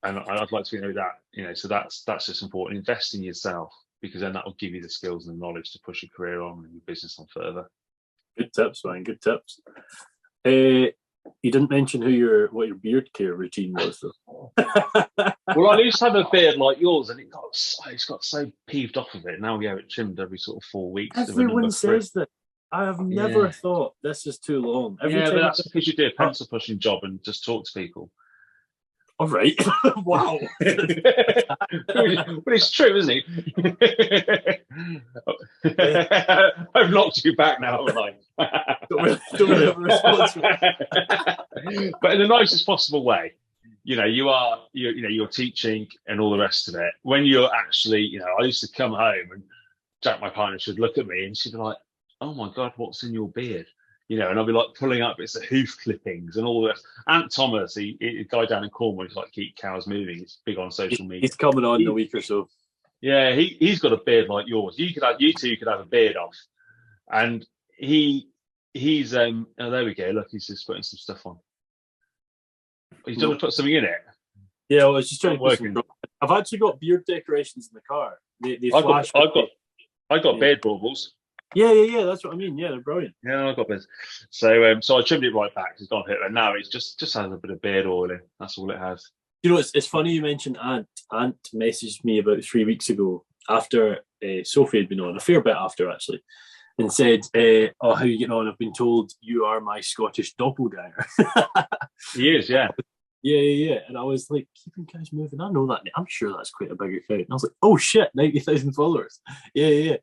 B: I'd like to know that, so that's just important. Invest in yourself, because then that will give you the skills and the knowledge to push your career on and your business on further.
A: Good tips, man. Good tips. You didn't mention what your beard care routine was, though.
B: Well, I used to have a beard like yours, and it's got so peeved off of it. Now we have it trimmed every sort of 4 weeks.
A: Everyone says that. I have never thought this is too long.
B: But that's because you do a pencil pushing job and just talk to people.
A: All right. Wow.
B: But it's true, isn't it? I've knocked you back now, haven't I? don't really have a response. But in the nicest possible way. You're teaching and all the rest of it. When you're actually, I used to come home and Jack, my partner, should look at me and she'd be like, "Oh my God, what's in your beard?" And I'll be like pulling up bits of hoof clippings and all this. Ant Thomas, a guy down in Cornwall, who's like keep cows moving. He's big on social media.
A: He's coming on in a week or so.
B: Yeah, he's got a beard like yours. You two could have a beard off, and he he's oh, there we go. Look, he's just putting some stuff on. He's trying to put something in it.
A: Yeah, well, I was just trying to put some. I've actually got beard decorations in the car. They flash.
B: I got beard baubles.
A: Yeah. That's what I mean. Yeah, they're brilliant.
B: Yeah, I got beards. So I trimmed it right back. It's gone hit, and now it's just has a bit of beard oil in. That's all it has.
A: You know, it's funny you mentioned Ant. Ant messaged me about 3 weeks ago after Sophie had been on, a fair bit after actually, and said, "Oh, how are you getting on? I've been told you are my Scottish doppelganger."
B: He is, yeah.
A: Yeah. And I was like, keeping guys moving. I know that. I'm sure that's quite a big account. And I was like, oh shit, 90,000 followers. Yeah.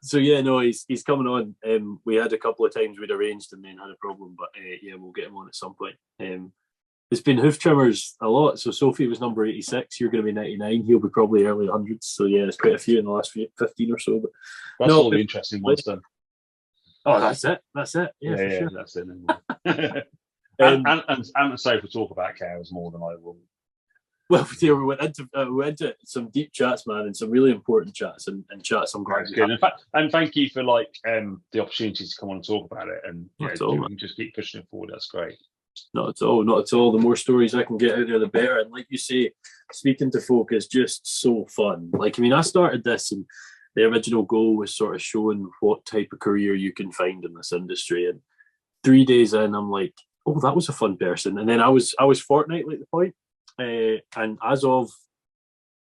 A: So yeah, no, he's coming on. We had a couple of times we'd arranged and then had a problem, but yeah, we'll get him on at some point. It's been hoof trimmers a lot. So Sophie was number 86. You're going to be 99. He'll be probably early hundreds. So yeah, there's quite a few in the last 15 or so. But
B: that's all the interesting ones done.
A: Oh, that's it. Yeah,
B: sure. That's it. And Sophie will talk about cows more than I will.
A: Well, yeah, we went into some deep chats, man, and some really important chats and chats. I'm glad.
B: Good. In fact, and thank you for the opportunity to come on and talk about it, and we can just keep pushing it forward. That's great.
A: Not at all. The more stories I can get out there, the better. And like you say, speaking to folk is just so fun. Like, I mean, I started this, and the original goal was sort of showing what type of career you can find in this industry. And 3 days in, I'm like, oh, that was a fun person. And then I was fortnightly at the point. And as of,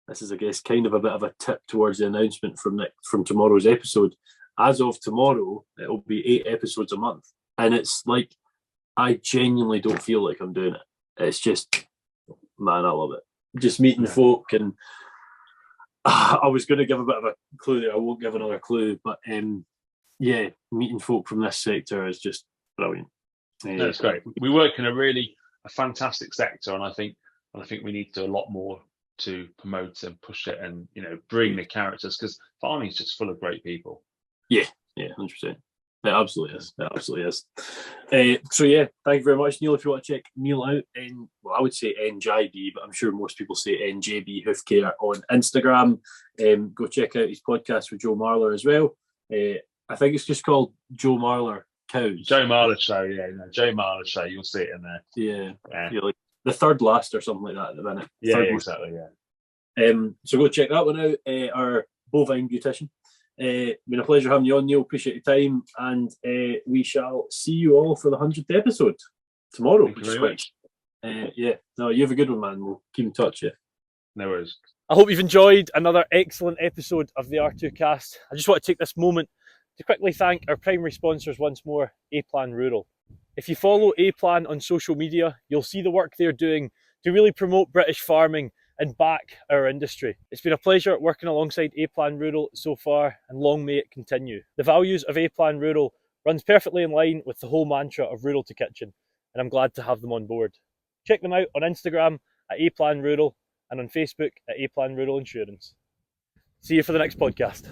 A: this is, I guess, kind of a bit of a tip towards the announcement from tomorrow's episode. As of tomorrow, it'll be 8 episodes a month. And it's like, I genuinely don't feel like I'm doing it. It's just, man, I love it. Just meeting folk. And I was going to give a bit of a clue there. I won't give another clue. But yeah, meeting folk from this sector is just brilliant.
B: That's great. We work in a fantastic sector, and I think we need to do a lot more to promote and push it, and bring the characters, because farming is just full of great people.
A: Yeah, 100%. It absolutely is. So yeah, thank you very much, Neil. If you want to check Neil out, I would say NJB, but I'm sure most people say NJBHoofcare on Instagram. Go check out his podcast with Joe Marler as well. I think it's just called Joe Marler Cows.
B: Joe Marler Show, yeah. Joe Marler Show, you'll see it in there.
A: Yeah. Like the third last or something like that at the minute.
B: Yeah, exactly, yeah.
A: So go check that one out. Our bovine beautician. Been a pleasure having you on, Neil. Appreciate your time, and we shall see you all for the 100th episode tomorrow.
B: Thank you very much.
A: Yeah, no, you have a good one, man. We'll keep in touch. Yeah,
B: no worries.
C: I hope you've enjoyed another excellent episode of the R2Kast. I just want to take this moment to quickly thank our primary sponsors once more, A-Plan Rural. If you follow A-Plan on social media, you'll see the work they're doing to really promote British farming and back our industry. It's been a pleasure working alongside A-Plan Rural so far, and long may it continue. The values of A-Plan Rural runs perfectly in line with the whole mantra of rural to kitchen, and I'm glad to have them on board. Check them out on Instagram at A-Plan Rural and on Facebook at A-Plan Rural Insurance. See you for the next podcast.